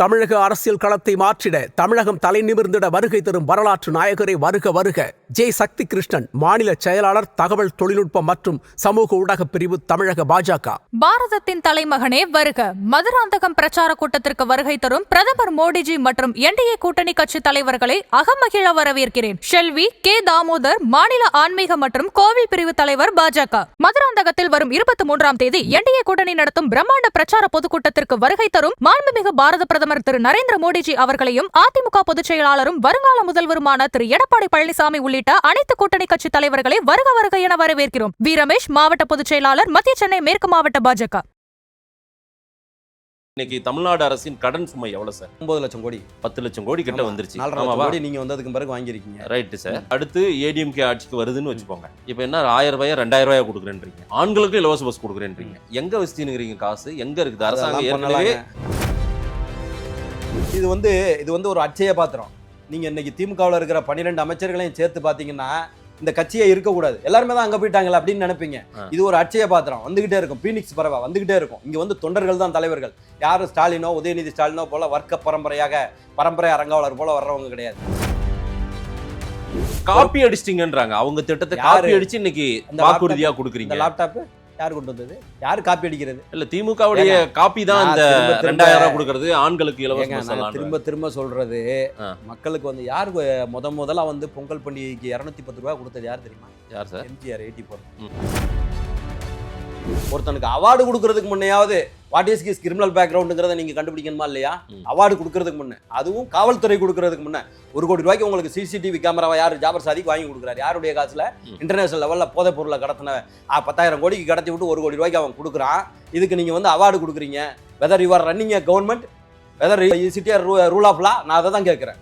தமிழக அரசியல் களத்தை மாற்றிட தமிழகம் தலை நிமிர்ந்திட வருகை தரும் வரலாற்று நாயகரை வருக வருக. ஜே சக்தி கிருஷ்ணன், மாநில செயலாளர், தகவல் தொழில்நுட்பம் மற்றும் சமூக ஊடக பிரிவு, தமிழக பாஜக. பாரதத்தின் தலைமகனே வருக. மதுராந்தகம் பிரச்சார கூட்டத்திற்கு வருகை தரும் பிரதமர் மோடிஜி மற்றும் என்டிஏ கூட்டணி கட்சி தலைவர்களை அகமகிழ வரவேற்கிறேன். ஷெல்வி கே தாமோதர், மாநில ஆன்மீக மற்றும் கோவில் பிரிவு தலைவர், பாஜக. மதுராந்தகத்தில் வரும் 23ஆம் தேதி என்டிஏ கூட்டணி நடத்தும் பிரம்மாண்ட பிரச்சார பொதுக்கூட்டத்திற்கு வருகை தரும் மாண்புமிகு பாரத பிரதமர் திரு நரேந்திர மோடிஜி அவர்களையும் அதிமுக பொதுச் செயலாளரும் வருங்கால முதல்வருமான திரு எடப்பாடி பழனிசாமி உள்ளிட்ட அனைத்து கூட்டணி கட்சி தலைவர்களை வருக வருக என வரவேற்கிறோம். வி ரமேஷ், மாவட்ட பொதுச் செயலாளர், மத்திய சென்னை மேற்கு மாவட்ட பாஜக. இன்னைக்கு தமிழ்நாடு அரசின் கடன் சுமை எவ்வளவு சார்? 9 லட்சம் கோடி, 10 லட்சம் கோடி கிட்ட வந்துருச்சு. 4 லட்சம் கோடி நீங்க வந்ததுக்கு பிறகு வாங்கிருக்கீங்க. Right sir. அடுத்து ஏடிஎம்கே ஆட்சிக்கு வருதுன்னு வச்சுக்கோங்க. இப்போ என்ன 1000 ரூபாய் 2000 ரூபாய் கொடுக்குறேன்றீங்க, ஆண்களுக்கு இலவச பஸ் கொடுக்குறேன்றீங்க. எங்க வச்சுக்கிறீங்க காசு? எங்க இருக்குது? அரசாங்கம் ஏற்கனவே இது வந்து ஒரு அட்சய பாத்திரம். நீங்க இன்னைக்கு திமுகவில் இருக்கிற 12 அமைச்சர்களையும் சேர்த்து பாத்தீங்கன்னா இந்த கட்சியே இருக்கக்கூடாது, எல்லாருமே தான் அங்க போயிட்டாங்களா அப்படின்னு நினைப்பீங்க. இது ஒரு அட்சய பாத்திரம், வந்துகிட்டே இருக்கும். பீனிக்ஸ் பறவை வந்துகிட்டே இருக்கும். இங்க வந்து தொண்டர்கள் தான் தலைவர்கள். யாரும் ஸ்டாலினோ உதயநிதி ஸ்டாலினோ போல வர்க்க பரம்பரை அரங்காவலர் போல வர்றவங்க கிடையாது. காப்பி அடிச்சிட்டீங்கன்றாங்க. அவங்க திட்டத்தை காப்பி அடிச்சு இன்னைக்கு வாக்குறுதியா கொடுக்குறீங்க. இந்த லேப்டாப் யார் கொண்டு வந்தது? யாரு காப்பி அடிக்கிறது? இல்ல, திமுகவுடைய காப்பி தான் இந்த 2000 ரூபாய் கொடுக்கறது, ஆண்களுக்கு இலவச. திரும்ப சொல்றது, மக்களுக்கு வந்து யாரு முதலா வந்து பொங்கல் பண்டிகைக்கு 210 ரூபாய் கொடுத்தது யார் தெரியுமா? யார் சார்? எம்ஜிஆர் 84. ஒருத்தனுக்கு அவார்டு கொடுக்கறதுக்கு முன்னையாவது வாட் இஸ் ஹிஸ் கிரிமினல் பேக்ரவுண்டுங்கிறத நீங்க கண்டுபிடிக்கணுமா இல்லையா? அவார்டு கொடுக்கறதுக்கு முன்னே, அதுவும் காவல்துறை கொடுக்கறதுக்கு முன்னே 1 கோடி ரூபாய்க்கு உங்களுக்கு சிசிடிவி கேமராவை யார் ஜாபர் சாதிக்கு வாங்கி கொடுக்குறாரு? யாருடைய காசுல? இன்டர்நேஷனல் லெவல்ல போதைப் பொருளை கடத்தின 10,000 கோடிக்கு கடத்தி விட்டு 1 கோடி ரூபாய்க்கு அவன் கொடுக்குறான். இதுக்கு நீங்க வந்து அவார்டு கொடுக்குறீங்க. Whether you are running a government, whether is it rule of law? நான் அதை தான் கேட்கிறேன்.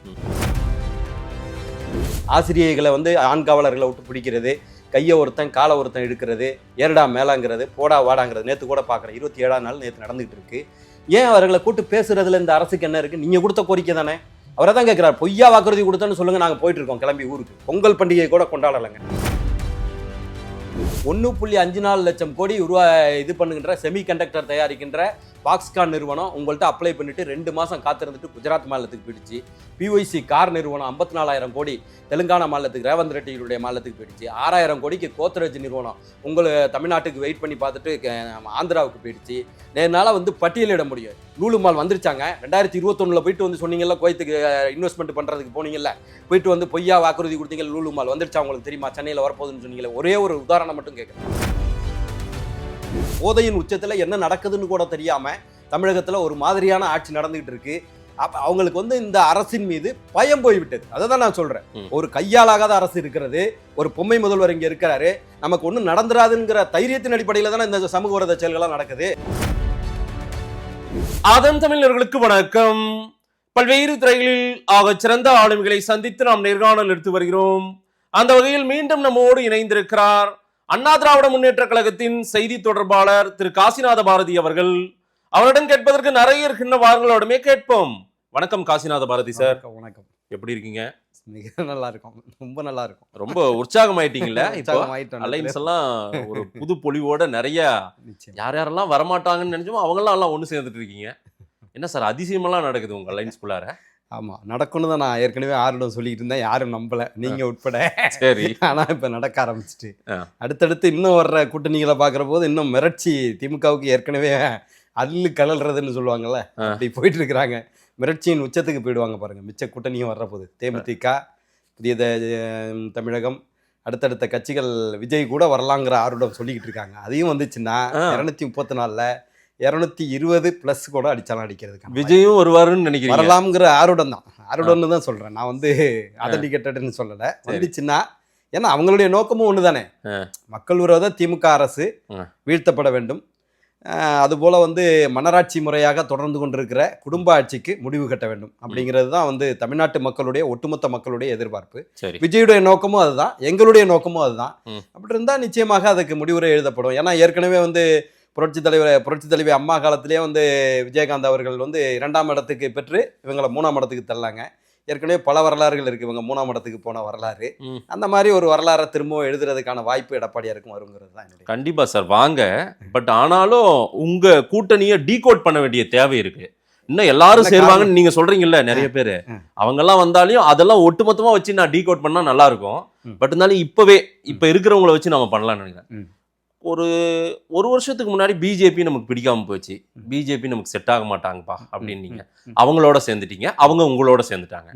ஆசிரியர்களை வந்து ஆண் காவலர்களை விட்டு பிடிக்கிறது, கையை ஒருத்தன் காலை ஒருத்தன் எடுக்கிறது, ஏறடா மேலாங்கிறது, போடா வாடாங்கிறது நேற்று கூட பார்க்குறேன். 27ஆம் நாள் நேற்று நடந்துகிட்டு இருக்கு. ஏன் அவர்களை கூட்டு பேசுறதுல இந்த அரசுக்கு என்ன இருக்கு? நீங்க கொடுத்த கோரிக்கை தானே. அவரை தான் கேட்கிறார், பொய்யா வாக்குறுதி கொடுத்தேன்னு சொல்லுங்க, நாங்கள் போயிட்டு இருக்கோம் கிளம்பி ஊருக்கு. பொங்கல் பண்டிகை கூட கொண்டாடலைங்க. 1.54 லட்சம் கோடி இது பண்ணுகின்ற செமி கண்டக்டர் தயாரிக்கின்ற பாக்ஸ்கான் நிறுவனம் உங்கள்கிட்ட அப்ளை பண்ணிட்டு 2 மாதம் காத்திருந்துட்டு குஜராத் மாநிலத்துக்கு போயிடுச்சு. பிஒய்சி கார் நிறுவனம் 54,000 கோடி தெலுங்கானா மாநிலத்துக்கு, ரேவந்த் ரெட்டியுடைய மாநிலத்துக்கு போயிடுச்சு. 6,000 கோடிக்கு கோத்ரேஜ் நிறுவனம் தமிழ்நாட்டுக்கு வெயிட் பண்ணி பார்த்துட்டு ஆந்திராவுக்கு போயிடுச்சு. நேர்னால வந்து பட்டியலிட முடியும். லூலு மால் வந்துருச்சாங்க. 2021 போயிட்டு வந்து சொன்னீங்கல்ல, கோயத்துக்கு இன்வெஸ்ட்மெண்ட் பண்ணுறதுக்கு போனீங்கல்ல, போயிட்டு வந்து பொய்யா வாக்குறுதி கொடுத்தீங்க. லூலு மால் வந்துருச்சா உங்களுக்கு தெரியுமா? சென்னையில் வரப்போகுதுன்னு சொன்னீங்களே. ஒரே ஒரு உதாரணம் மட்டும் கேட்குறேன். போதையின் உச்சத்தில் என்ன நடக்குதுன்னு கூட தெரியாம தமிழகத்தில் ஒரு மாதிரியான ஆட்சி நடந்துகிட்டு இருக்கு. அவங்களுக்கு வந்து இந்த அரசின் மீது பயம் போய்விட்டது. அதை தான் நான் சொல்றேன். ஒரு கையாலாகாத அரசு இருக்கிறது, ஒரு பொம்மை முதல்வர் இங்க இருக்கிறாரு, நமக்கு ஒன்றும் நடந்துராதுங்கிற தைரியத்தின் அடிப்படையில் தானே இந்த சமூக விரோத செயல்கள்லாம் நடக்குது. அதன் தமிழர்களுக்கு வணக்கம். பல்வேறு துறைகளில் ஆக சிறந்த ஆளுமைகளை சந்தித்து நாம் நேர்காணல் எடுத்து வருகிறோம். அந்த வகையில் மீண்டும் நம்மோடு இணைந்திருக்கிறார் அண்ணா திராவிட முன்னேற்ற கழகத்தின் செய்தி தொடர்பாளர் திரு காசிநாத பாரதி அவர்கள். அவரிடம் கேட்பதற்கு நிறைய இருக்கின்ற வாரங்களோடமே கேட்போம். வணக்கம் காசிநாத பாரதி சார். வணக்கம். எப்படி இருக்கீங்க? மிக நல்லா இருக்கும், ரொம்ப நல்லா இருக்கும். ரொம்ப உற்சாகமாயிட்டீங்கல்ல? இப்போ அலைன்ஸ் எல்லாம் ஒரு புது பொலிவோட நிறைய யார் யாரெல்லாம் வரமாட்டாங்கன்னு நினைச்சோமோ அவங்கெல்லாம் எல்லாம் ஒன்று சேர்ந்துட்டு இருக்கீங்க. என்ன சார் அதிசயமெல்லாம் நடக்குது உங்க அலைன்ஸ்குள்ளார? ஆமாம், நடக்கும்னு தான் நான் ஏற்கனவே ஆர்வம் சொல்லிக்கிட்டு இருந்தேன். யாரும் நம்பலை, நீங்கள் உட்பட. சரி. ஆனால் இப்போ நடக்க ஆரம்பிச்சிட்டு அடுத்தடுத்து இன்னும் வர்ற கூட்டணிகளை பார்க்குற போது இன்னும் மிரட்சி திமுகவுக்கு ஏற்கனவே அல்லு கலல்றதுன்னு சொல்லுவாங்கள்ல, அப்படி போயிட்டு இருக்கிறாங்க. மிரட்சியின் உச்சத்துக்கு போயிடுவாங்க பாருங்க. மிச்ச கூட்டணியும் வர்ற போது தேமுதிக, புதிய தமிழகம், அடுத்தடுத்த கட்சிகள், விஜய் கூட வரலாங்கிற ஆர்வம் சொல்லிக்கிட்டு இருக்காங்க. அதையும் வந்துச்சுன்னா 234ல் 220+ கூட அடிச்சாலும் அடிக்கிறதுக்கு விஜயும் வருவாருன்னு நினைக்கிறேன். வரலாம்ங்கிற ஆர்வம்னு தான் சொல்றேன். நான் வந்து அதடிக்கட்டன்னு சொல்லலை. வந்துச்சுன்னா ஏன்னா அவங்களுடைய நோக்கமும் ஒன்று தானே. மக்கள் விரோத திமுக அரசு வீழ்த்தப்பட வேண்டும். அதுபோல் வந்து மன்னராட்சி முறையாக தொடர்ந்து கொண்டிருக்கிற குடும்ப ஆட்சிக்கு முடிவு கட்ட வேண்டும் அப்படிங்கிறது தான் வந்து தமிழ்நாட்டு மக்களுடைய ஒட்டுமொத்த மக்களுடைய எதிர்பார்ப்பு. விஜயுடைய நோக்கமும் அதுதான், எங்களுடைய நோக்கமும் அதுதான். அப்படி இருந்தால் நிச்சயமாக அதுக்கு முடிவுரை எழுதப்படும். ஏன்னா ஏற்கனவே வந்து புரட்சி தலைவி அம்மா காலத்திலே வந்து விஜயகாந்த் அவர்கள் வந்து 2ஆம் இடத்துக்கு பெற்று இவங்களை 3ஆம் இடத்துக்கு தள்ளாங்க. ஏற்கனவே பல வரலாறுகள் இருக்குது இவங்க 3ஆம் இடத்துக்கு போன வரலாறு. அந்த மாதிரி ஒரு வரலாறை திரும்பவும் எழுதுறதுக்கான வாய்ப்பு எடப்பாடியாருக்கும் வருங்கிறது தான் என்னுடைய. கண்டிப்பாக சார், வாங்க. பட் ஆனாலும் உங்கள் கூட்டணியை டீகோட் பண்ண வேண்டிய தேவை இருக்குது. இன்னும் எல்லாரும் என்ன சேருவாங்கன்னு நீங்க சொல்றீங்கல்ல நிறைய பேரு அவங்க எல்லாம் வந்தாலும் அதெல்லாம் ஒட்டுமொத்தமா வச்சு நான் டீகோட் பண்ணா நல்லா இருக்கும். பட் இருந்தாலும் இப்ப இருக்கிறவங்கள வச்சு நம்ம பண்ணலாம்னு நினைக்கிறேன். ஒரு வருஷத்துக்கு முன்னாடி பிஜேபி நமக்கு பிடிக்காம போச்சு, பிஜேபி நமக்கு செட் ஆக மாட்டாங்கப்பா அப்படின்னு நீங்க அவங்களோட சேர்ந்துட்டீங்க, அவங்க உங்களோட சேர்ந்துட்டாங்க.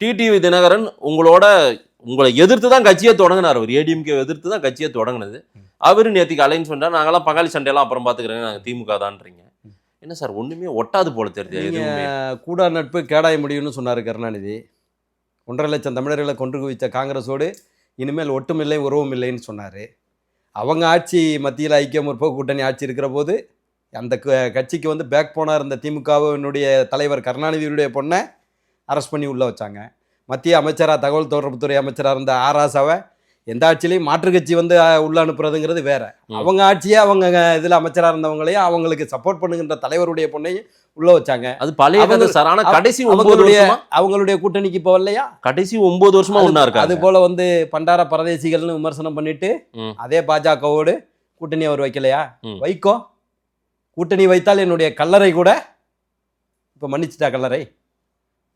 டிடிவி தினகரன் உங்களை எதிர்த்து தான் கட்சியை தொடங்கினார், அவர் ஏடிஎம்கே எதிர்த்து தான் கட்சியை தொடங்கினது. அவரு நேற்றுக்கு அலைன்ஸ் பண்ணா நாங்கெல்லாம் பங்காளி சண்டையெல்லாம் அப்புறம் பாத்துக்கிறேங்க, நாங்க திமுக தான்றீங்க. என்ன சார் ஒண்ணுமே ஒட்டாது போல தெரியுது. கூடா நட்பு கேடாய முடியும்னு சொன்னார் கருணாநிதி. 1.5 லட்சம் தமிழர்களை கொண்டு குவித்த காங்கிரஸோடு இனிமேல் ஒட்டுமில்லை உறவும் இல்லைன்னு சொன்னார். அவங்க ஆட்சி மத்தியில் ஐக்கிய முற்போக்கு கூட்டணி ஆட்சி இருக்கிற போது அந்த கட்சிக்கு வந்து பேக் போனார் இருந்த திமுகவினுடைய தலைவர் கருணாநிதியுடைய பொண்ணை அரெஸ்ட் பண்ணி உள்ளே வச்சாங்க. மத்திய அமைச்சராக தகவல் தொடர்புத்துறை அமைச்சராக இருந்த ஆராசாவை எந்த ஆட்சியிலையும் மாற்று கட்சி வந்து உள்ள அனுப்புறதுங்கிறது வேற. அவங்க ஆட்சியே அவங்க இதில் அமைச்சராக இருந்தவங்களையும் அவங்களுக்கு சப்போர்ட் பண்ணுகின்ற தலைவருடைய பொண்ணையும் உள்ள வச்சாங்க. அது பழைய கதை சார். ஆனா கடைசி அவங்களுடைய கூட்டணிக்கு இப்போ வரலையா, கடைசி 9 வருஷமா ஒண்ணா இருக்கு. அது போல வந்து பண்டார பரதேசிகள்னு விமர்சனம் பண்ணிட்டு அதே பாஜகவோடு கூட்டணி அவர் வைக்கலையா? வைக்கோ, கூட்டணி வைத்தால் என்னுடைய கல்லறை கூட இப்போ மன்னிச்சிட்டா கல்லறை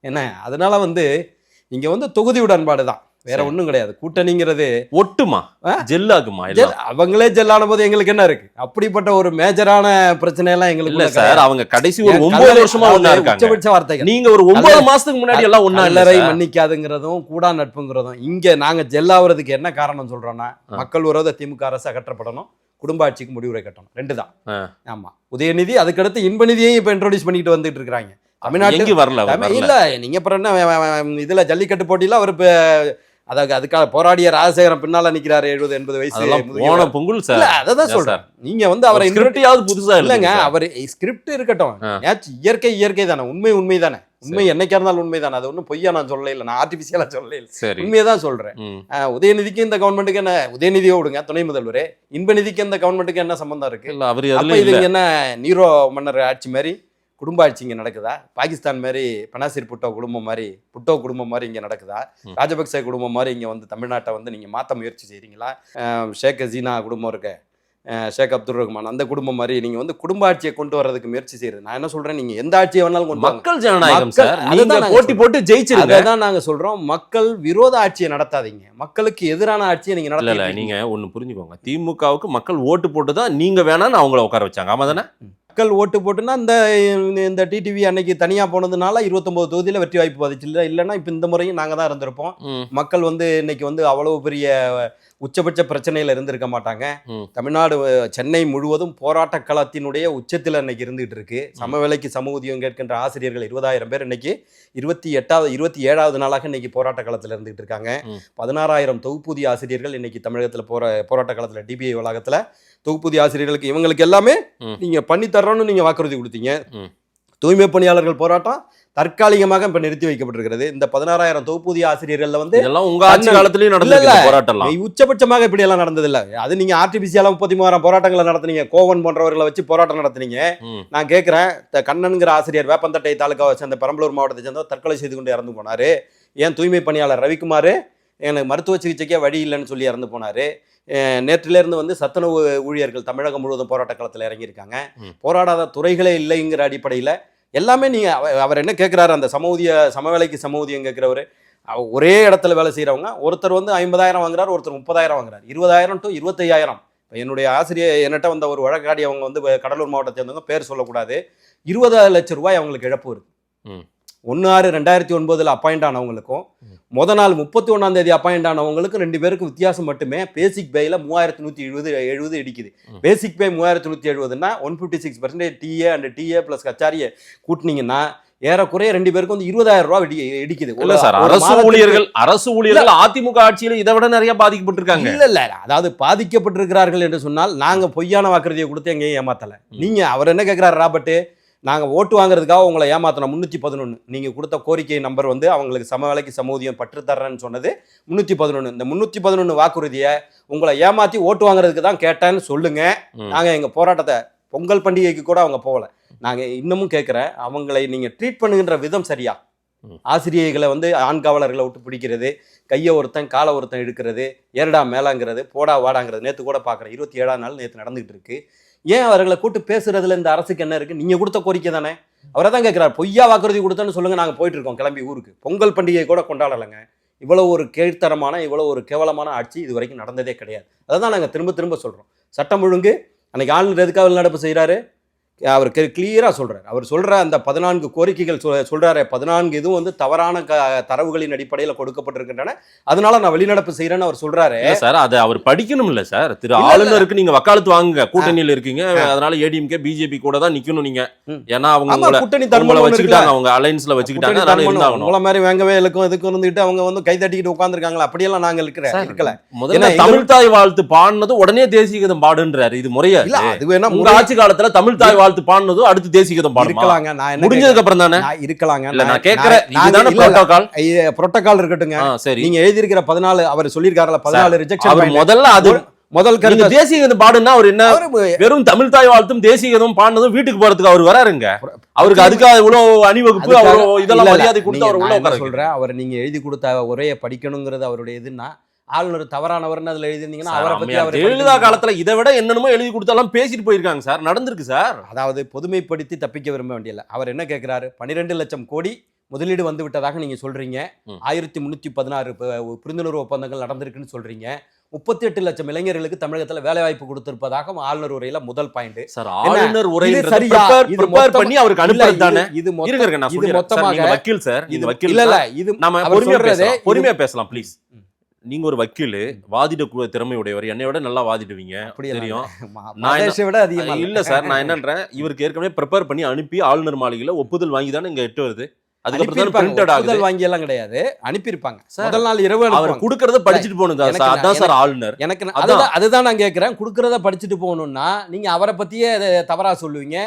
என்ன. அதனால வந்து இங்க வந்து தொகுதி உடன்பாடு தான், வேற ஒண்ணும் கிடையாது. கூட்டணிங்கிறது ஒட்டுமா ஜெல்லாகுமா? அவங்களே ஜெல்லான போது எங்களுக்கு என்ன இருக்கு? அப்படிப்பட்ட ஒரு மேஜரான பிரச்சனை எல்லாம் எங்களுக்கு இல்ல சார். அவங்க கடைசி ஒரு 9 வருஷமா ஒண்ணா இருக்காங்க. உச்சபட்ச வார்த்தைகள். நீங்க ஒரு 9 மாசத்துக்கு முன்னாடி எல்லாம் ஒண்ணா கல்லறை மன்னிக்காதுங்கிறதும் கூடா நட்புங்கிறதும் இங்க நாங்க ஜெல்லாவதுக்கு என்ன காரணம் சொல்றோம்னா, மக்கள் விரோத திமுக அரசு அகற்றப்படணும், குடும்ப ஆட்சிக்கு முடிவுரை கட்டணும், 2 தான். ஆமா, உதயநிதி அதுக்கடுத்து இன்பநிதியையும் இப்ப இன்ட்ரோடியூஸ் பண்ணிட்டு வந்துட்டு இருக்காங்க. தமிழ்நாட்டுக்கு வரல இல்ல. நீங்க அப்புறம் என்ன இதுல ஜல்லிக்கட்டு போட்டியில அவர் அதுக்காக போராடிய ராஜசேகரன் பின்னால நிக்கிறாரு 70-80 வயசு பொங்கல் சார். அதான் சொல்றேன். நீங்க வந்து அவரை புதுசா இல்லங்க, அவர் ஸ்கிரிப்ட் இருக்கட்டும், இயற்கை தானே, உண்மை தானே, உண்மை என்னைக்கா இருந்தாலும் உண்மை தானே. அது ஒன்றும் பொய்யா நான் சொல்லல, இல்லை நான் ஆர்டிபிஷியலா சொல்லல, உண்மையதான் சொல்றேன். உதயநிதிக்கு இந்த கவர்மெண்ட்டுக்கு என்ன, உதயநிதியை விடுங்க, துணை முதல்வர், இன்பநிதிக்கு இந்த கவர்மெண்ட்டுக்கு என்ன சம்பந்தம் இருக்கு? இது என்ன நீரோ மன்னர் ஆட்சி மாதிரி குடும்ப ஆட்சி இங்கே நடக்குதா? பாகிஸ்தான் மாதிரி பனாசிர் புட்டோ குடும்பம் மாதிரி இங்கே நடக்குதா? ராஜபக்சே குடும்பம் மாதிரி இங்கே வந்து தமிழ்நாட்டை வந்து நீங்கள் மாற்ற முயற்சி செய்கிறீங்களா? ஷேக் ஹசீனா குடும்பம் இருக்கு, ஷேக் அப்துல் ரஹ்மான் அந்த குடும்பம் மாதிரி நீங்கள் வந்து குடும்ப ஆட்சியை கொண்டு வர்றதுக்கு முயற்சி செய்யுது. நான் என்ன சொல்கிறேன், நீங்கள் எந்த ஆட்சியை வேணாலும் கொண்டு மக்கள் ஜனநாயகம் சார், அதுதான் போட்டி போட்டு ஜெயிச்சிருங்க. அதான் நாங்கள் சொல்கிறோம், மக்கள் விரோத ஆட்சியை நடத்தாதீங்க, மக்களுக்கு எதிரான ஆட்சியை நீங்கள் நடத்தல. நீங்கள் ஒன்று புரிஞ்சுக்கோங்க, திமுகவுக்கு மக்கள் ஓட்டு போட்டு தான் நீங்கள் வேணான்னு அவங்கள உட்கார வச்சாங்க. ஆமாம் தானே? மக்கள் ஓட்டு போட்டுன்னா இந்த டிடிவி அன்னைக்கு தனியாக போனதுனால 29 தொகுதியில் வெற்றி வாய்ப்பு பதிச்சு இல்லைன்னா இப்போ இந்த முறையும் நாங்கள் தான் இருந்திருப்போம். மக்கள் வந்து இன்னைக்கு வந்து அவ்வளவு பெரிய உச்சபட்ச பிரச்சனையில் இருந்திருக்க மாட்டாங்க. தமிழ்நாடு சென்னை முழுவதும் போராட்ட களத்தினுடைய உச்சத்தில் இன்னைக்கு இருந்துகிட்டு இருக்கு. சம வேலைக்கு சம ஊதியம் கேட்கின்ற ஆசிரியர்கள் 20,000 பேர் இன்னைக்கு 27வது நாளாக இன்னைக்கு போராட்ட களத்தில் இருந்துகிட்டு இருக்காங்க. 16,000 தொகுப்பூதிய ஆசிரியர்கள் இன்னைக்கு தமிழகத்தில் போராட்ட களத்தில் டிபிஐ வளாகத்தில் தொகுப்பூதிய ஆசிரியர்களுக்கு இவங்களுக்கு எல்லாமே நீங்க பண்ணி தர்றோம்னு நீங்க வாக்குறுதி கொடுத்தீங்க. தூய்மை பணியாளர்கள் போராட்டம் தற்காலிகமாக இப்ப நிறுத்தி வைக்கப்பட்டிருக்கிறது. இந்த 16,000 தொகுப்பூதிய ஆசிரியர்கள் வந்து உங்க ஆட்சி காலத்திலயும் நடந்தது போராட்டம் உச்சபட்சமாக இப்படி எல்லாம் நடந்தது இல்ல. அது நீங்க ஆர்டிபிசியலா 33,000 போராட்டங்களை நடத்தினீங்க, கோவன் போன்றவர்களை வச்சு போராட்டம் நடத்தினீங்க. நான் கேட்கிறேன், கண்ணன்கிற ஆசிரியர் வேப்பந்தட்டை தாலுகாவை சேர்ந்த பெரம்பலூர் மாவட்டத்தை சேர்ந்த தற்கொலை செய்து கொண்டு இறந்து போனாரு. ஏன் தூய்மை பணியாளர் ரவிக்குமார் எனக்கு மருத்துவ சிகிச்சைக்கே வழி இல்லைன்னு சொல்லி இறந்து போனாரு. நேற்றிலிருந்து வந்து சத்துணவு ஊழியர்கள் தமிழகம் முழுவதும் போராட்ட களத்தில் இறங்கியிருக்காங்க. போராடாத துறைகளே இல்லைங்கிற அடிப்படையில் எல்லாமே நீங்கள் அவர் என்ன கேட்குறாரு, அந்த சமவேலைக்கு சமூதியம் கேட்குறவர், ஒரே இடத்துல வேலை செய்கிறவங்க ஒருத்தர் வந்து 50,000 வாங்குறாரு, ஒருத்தர் 30,000 வாங்குறாரு, 20,000 to 25,000. இப்போ என்னுடைய ஆசிரியர் என்னட்ட வந்த ஒரு வழக்காடி, அவங்க வந்து கடலூர் மாவட்டத்தை சேர்ந்தவங்க, பேர் சொல்லக்கூடாது, 20 லட்சம் ரூபாய் அவங்களுக்கு இழப்பு வருது. 1/6/2009 அப்பாயிண்ட் ஆனவங்களுக்கும் முத நாள் 31ஆம் தேதி அப்பாயிண்ட் ஆனவங்களுக்கும் 2 பேருக்கு வித்தியாசம் மட்டுமே. பேசிக் பேல 3,170 இடிக்குது. பேசிக் பே 3,170ன்னா 156% டிஏ அண்ட் டிஏ பிளஸ் கச்சாரியை கூட்டினீங்கன்னா ஏறக்குறைய 2 பேருக்கு வந்து 20,000 ரூபாய் இடிக்குது. அரசு ஊழியர்கள் அதிமுக ஆட்சியில் இதை விட நிறைய பாதிக்கப்பட்டிருக்காங்க. இல்ல அதாவது பாதிக்கப்பட்டிருக்கிறார்கள் என்று சொன்னால் நாங்க பொய்யான வாக்குறுதியை கொடுத்து எங்கேயும் ஏமாத்தல. நீங்க அவர் என்ன கேட்கிறாரு, ராபர்ட், நாங்கள் ஓட்டு வாங்குறதுக்காக உங்களை ஏமாத்தணும் 311 நீங்கள் கொடுத்த கோரிக்கை நம்பர் வந்து அவங்களுக்கு சம வேலைக்கு சமூதியம் பற்றுத்தர்றேன்னு சொன்னது 311. இந்த 311 வாக்குறுதியை உங்களை ஏமாற்றி ஓட்டு வாங்குறதுக்கு தான் கேட்டேன்னு சொல்லுங்க. நாங்கள் எங்கள் போராட்டத்தை பொங்கல் பண்டிகைக்கு கூட அவங்க போகல. நாங்கள் இன்னமும் கேட்குறேன், அவங்களை நீங்கள் ட்ரீட் பண்ணுகின்ற விதம் சரியா? ஆசிரியர்களை வந்து ஆண் காவலர்களை விட்டு பிடிக்கிறது, கையை ஒருத்தன் காலை ஒருத்தன் எடுக்கிறது, ஏறடா மேலாங்கிறது, போடா வாடாங்கிறது நேற்று கூட பார்க்குறேன். 27ஆம் நாள் நேற்று நடந்துகிட்டு இருக்கு. ஏன் அவர்களை கூட்டு பேசுறதுல இந்த அரசுக்கு என்ன இருக்கு? நீங்க கொடுத்த கோரிக்கை தானே. அவரை தான் கேட்கிறார், பொய்யா வாக்குறுதி கொடுத்தோன்னு சொல்லுங்க, நாங்க போயிட்டு இருக்கோம் கிளம்பி ஊருக்கு. பொங்கல் பண்டிகை கூட கொண்டாடலைங்க. இவ்வளவு ஒரு கீழ்த்தரமான, இவ்வளவு ஒரு கேவலமான ஆட்சி இது வரைக்கும் நடந்ததே கிடையாது. அதை தான் நாங்கள் திரும்ப திரும்ப சொல்றோம். சட்டம் ஒழுங்கு அன்னைக்கு ஆளுநர் எதுக்காக வெளிநடப்பு செய்கிறாரு? அவர் கிளியராக சொல்றாரு. அவர் சொல்ற அந்த 14 கோரிக்கைகள் சொல்றாரு, 14 இதுவும் வந்து தவறான தரவுகளின் அடிப்படையில் கொடுக்கப்பட்டிருக்கின்றன, அதனால நான் வெளிநடப்பு செய்யறேன்னு அவர் சொல்றாரு. சார் அதை அவர் படிக்கணும் இல்ல சார். திரு ஆளுநருக்கு நீங்க வக்காலத்து வாங்குங்க, கூட்டணியில் இருக்கீங்க, அதனால ஏடிஎம்கே பிஜேபி கூட தான் நிக்கணும் நீங்க. ஏன்னா அவங்க கூட்டணி தர்மங்களை வச்சுக்கிட்டாங்க, அவங்க அலைன்ஸ்ல வச்சுக்கிட்டாங்க, அதனால இருந்தாகணும். உங்களை மாதிரி வேங்கவே இலக்கும் இதுக்கும் இருந்துட்டு அவங்க வந்து கை தட்டிக்கிட்டு உட்கார்ந்துருக்காங்களா? அப்படியெல்லாம் நாங்க இருக்கல. முதல்ல தமிழ் தாய் வாழ்த்து பாடினது உடனே தேசிய கீதம் பாடுன்றாரு. இது முறையா? இல்ல, அது வேணா உங்க ஆட்சி காலத்துல தமிழ் தாய் வாழ்த்து பாடுனதும் அடுத்து தேசிய கீதம் பாடலாங்க. நான் முடிஞ்சதுக்கு அப்புறம் தானே இருக்கலாங்க. இல்ல நான் கேக்குறேன், இதுதானே புரோட்டோகால்? புரோட்டோகால் இருக்கட்டுங்க. சரி, நீங்க எழுதி இருக்கிற 14 அவர் சொல்லியிருக்காருல 14 ரிஜெக்ஷன். அவர் முதல்ல அது முதல் கருத்து தேசிய கீதம் பாடுன்னா அவர் என்ன வெறும் தமிழ் தாய் வாழ்த்தும் தேசிய கீதம் பாடுனதும் வீட்டுக்கு போறதுக்கு அவர் வராருங்க. அவருக்கு அதுக்காக இவ்வளவு அணிவகுப்பு, அவ்வளவு இதெல்லாம் மரியாதை கொடுத்து அவர் உள்ள உட்கார சொல்றேன். அவர் நீங்க எழுதி கொடுத்த உரையை படிக்கணுங்கிறது அவருடைய இதுன்னா, ஆளுநர் தவறானவர்னு அதுல எழுதிருந்தீங்கன்னா அவரை பத்தி அவர் ஜெயலலிதா காலத்துல இதை விட என்னென்னமோ எழுதி கொடுத்தாலும் பேசிட்டு போயிருக்காங்க சார். நடந்திருக்கு சார். அதாவது பொதுமைப்படுத்தி தப்பிக்க விரும்ப வேண்டியல. அவர் என்ன கேட்கிறாரு? 12 லட்சம் கோடி முதலீடு வந்து விட்டதாக நீங்க சொல்றீங்க. 1316 புரிந்துணர்வு ஒப்பந்தங்கள் நடந்திருக்குன்னு சொல்றீங்க. 38 லட்சம் இளைஞர்களுக்கு தமிழகத்துல வேலை வாய்ப்பு கொடுத்திருப்பதாக ஆளுநர் உரையில முதல் பாயிண்ட். சார், ஆளுநர் உரையை ப்ரிப்பேர் பண்ணி அவருக்கு அனுப்புறது தானே. இது மொத்தமாக வக்கீல் சார், இது வக்கீல் இல்ல, இது நம்ம பொறுமையா பேசலாம் ப்ளீஸ். நீங்க ஒரு வக்கீல், வாதிட திறமை உடையவர், என்னை விட நல்லா வாதிடுவீங்க தெரியும். இல்ல சார், நான் என்னன்றேன், இவருக்கு ஏற்கனவே ப்ரிப்பேர் பண்ணி அனுப்பி ஆளுநர் மாளிகையில ஒப்புதல் வாங்கி தானே இங்க எட்டு வருது. அதுக்கப்புறம் வாங்கி எல்லாம் கிடையாது, அனுப்பியிருப்பாங்க. முதல் நாள் இரவு அவர் கொடுக்கறத படிச்சுட்டு போகணும். அதான் சார் ஆளுநர். எனக்கு அதுதான் நான் கேட்கிறேன். கொடுக்கறத படிச்சுட்டு போகணும்னா நீங்க அவரை பத்தியே தவறா சொல்லுவீங்க.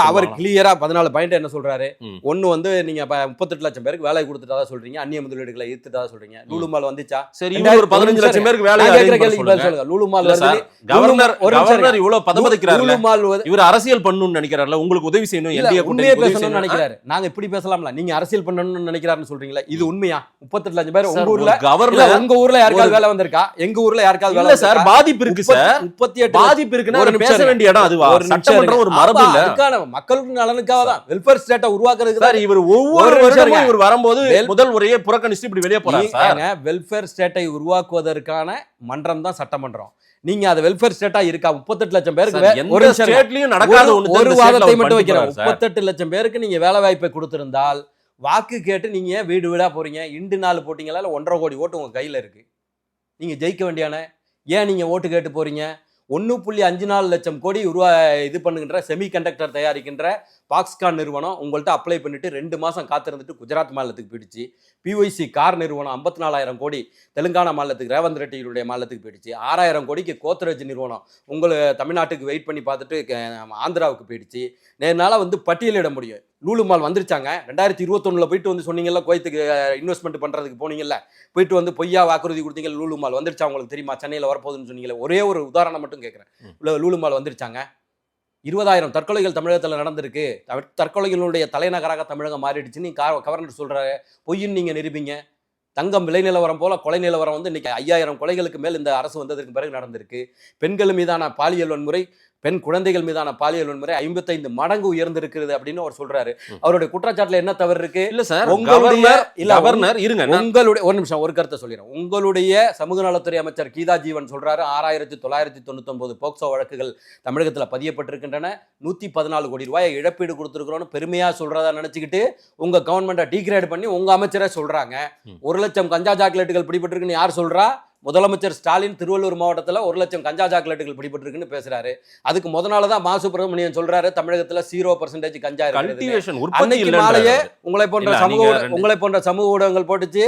அவர் கிளியரா 14 பாயிண்ட் என்ன சொல்றாரு? ஒண்ணு வந்து நீங்க 38 லட்சம் பேருக்கு வேலை கொடுத்துட்டதா சொல்றீங்க, அந்நிய முதலீடுகளை ஈர்த்துட்டதா சொல்றீங்க. லூலு மால் வந்துச்சா? சரி, ஒரு 15 லட்சம் பேருக்கு வேலை சொல்லுங்க. லூலு மால் வருது. கவர்னர் இவ்வளவு பதபதிக்கிறாரு. லூலு மால் இவர் அரசியல் பண்ணணும்னு நினைக்கிறாருல, உங்களுக்கு உதவி செய்யணும், என்டிஏ உண்மையை பேசணும்னு நினைக்கிறாரு. நாங்க இப்படி பேசலாம்ல, நீங்க அரசியல் பண்ணணும்னு நினைக்கிறாருன்னு சொல்றீங்களா? இது உண்மையா? 38 லட்சம் பேர் உங்க ஊர்ல, கவர்னர் உங்க ஊர்ல யாருக்காவது வேலை வந்திருக்கா? எங்க ஊர்ல யாருக்காவது வேலை சார்? பாதிப்பு இருக்கு சார். 38 பாதிப்பு இருக்குன்னா பேச வேண்டிய இடம் அதுவா? சட்டமன்றம் ஒரு மரபு இல்ல. அதுக்கான மக்களுக்கு நலனுக்காக தான் வெல்ஃபேர் ஸ்டேட்டை உருவாக்குறதுக்கு தான் இவர் ஒவ்வொரு வருஷமும் இவர் வரும்போது முதல் முறையே புறக்கணிச்சு இப்படி வெளியே போறாங்க சார். வெல்ஃபேர் ஸ்டேட்டை உருவாக்குவதற்கான மன்றம் தான் சட்டமன்றம். நீங்க அது வெல்ஃபேர் ஸ்டேட்டா இருக்கா? 38 லட்சம் பேருக்கு ஒரு ஸ்டேட்லயும் நடக்காத ஒரு வாதத்தை மட்டும் வைக்கிறேன். 38 லட்சம் பேருக்கு நீங்க வேலை வாய்ப்பை கொடுத்திருந்தால் வாக்கு கேட்டு நீங்க வீடு வீடா போறீங்க. இண்டு நாள் போட்டீங்களா? இல்ல 1.5 கோடி ஓட்டு உங்க கையில இருக்கு, நீங்க ஜெயிக்க வேண்டியான. ஏன் நீங்க ஓட்டு கேட்டு போறீங்க? 1.54 லட்சம் கோடி இது பண்ணுகின்ற செமிகண்டக்டர் தயாரிக்கின்ற பாக்ஸ்கான் நிறுவனம் உங்கள்கிட்ட அப்ளை பண்ணிட்டு 2 மாசம் காத்திருந்துட்டு குஜராத் மாநிலத்துக்கு போயிடுச்சு. பிஒய்சி கார் நிறுவனம் 54,000 கோடி தெலுங்கானா மாநிலத்துக்கு, ரேவந்த் ரெட்டியுடைய மாநிலத்துக்கு போயிடுச்சு. 6,000 கோடிக்கு கோத்ரேஜ் நிறுவனம் உங்களை தமிழ்நாட்டுக்கு வெயிட் பண்ணி பார்த்துட்டு ஆந்திராவுக்கு போயிடுச்சு. நேர்னால வந்து பட்டியலிட முடியும். லூலு மால் வந்துருச்சாங்க. 2021 போயிட்டு வந்து சொன்னீங்கல்ல, குவைத்துக்கு இன்வெஸ்ட்மெண்ட் பண்றதுக்கு போனீங்கல்ல, போயிட்டு வந்து பொய்யா வாக்குறுதி கொடுத்தீங்க. லூலு மால் வந்துருச்சா உங்களுக்கு தெரியுமா? சென்னையில் வரப்போகுதுன்னு சொன்னீங்களே. ஒரே ஒரு உதாரணம் மட்டும் கேட்குறேன். லூலு மால் வந்துருச்சாங்க. 20,000 தற்கொலைகள் தமிழகத்தில் நடந்திருக்கு. தற்கொலைகளுடைய தலைநகராக தமிழகம் மாறிடுச்சுன்னு கவர்னர் சொல்றாரு. பொய்ன்னு நீங்க நிரூபிங்க. தங்கம் விலை நிலவரம் போல கொலை நிலவரம் வந்து இன்னைக்கு 5,000 கொலைகளுக்கு மேல் இந்த அரசு வந்ததற்கு பிறகு நடந்திருக்கு. பெண்கள் மீதான பாலியல் வன்முறை, பெண் குழந்தைகள் மீதான பாலியல் வன்முறை 55 மடங்கு உயர்ந்திருக்கிறது அப்படின்னு அவர் சொல்றாரு. அவருடைய குற்றச்சாட்டுல என்ன தவறு இருக்கு? இல்ல சார், உங்களுடைய உங்களுடைய ஒரு நிமிஷம் ஒரு கருத்தை சொல்லிடுறேன். உங்களுடைய சமூக நலத்துறை அமைச்சர் கீதா ஜீவன் சொல்றாரு 6,999 போக்சோ வழக்குகள் தமிழகத்துல பதியப்பட்டிருக்கின்றன, 114 கோடி ரூபாய் இழப்பீடு கொடுத்திருக்கிறோம்னு பெருமையா சொல்றதா நினைச்சுக்கிட்டு உங்க கவர்மெண்ட்டை டீக்ரேட் பண்ணி உங்க அமைச்சரே சொல்றாங்க. 1 லட்சம் கஞ்சா சாக்லேட்டுகள் பிடிபட்டிருக்குன்னு யார் சொல்றா? முதலமைச்சர் ஸ்டாலின் திருவள்ளூர் மாவட்டத்தில் 1 லட்சம் கஞ்சா சாக்லேட்டுகள் பிடிபட்டிருக்குன்னு பேசுறாரு. அதுக்கு முத நாள் தான் மா சுப்பிரமணியன் சொல்றாரு தமிழகத்துல 0% கஞ்சா இருக்கு. அன்னைக்கு மாலையே உங்களை போன்ற சமூக ஊடகங்கள் போட்டுச்சு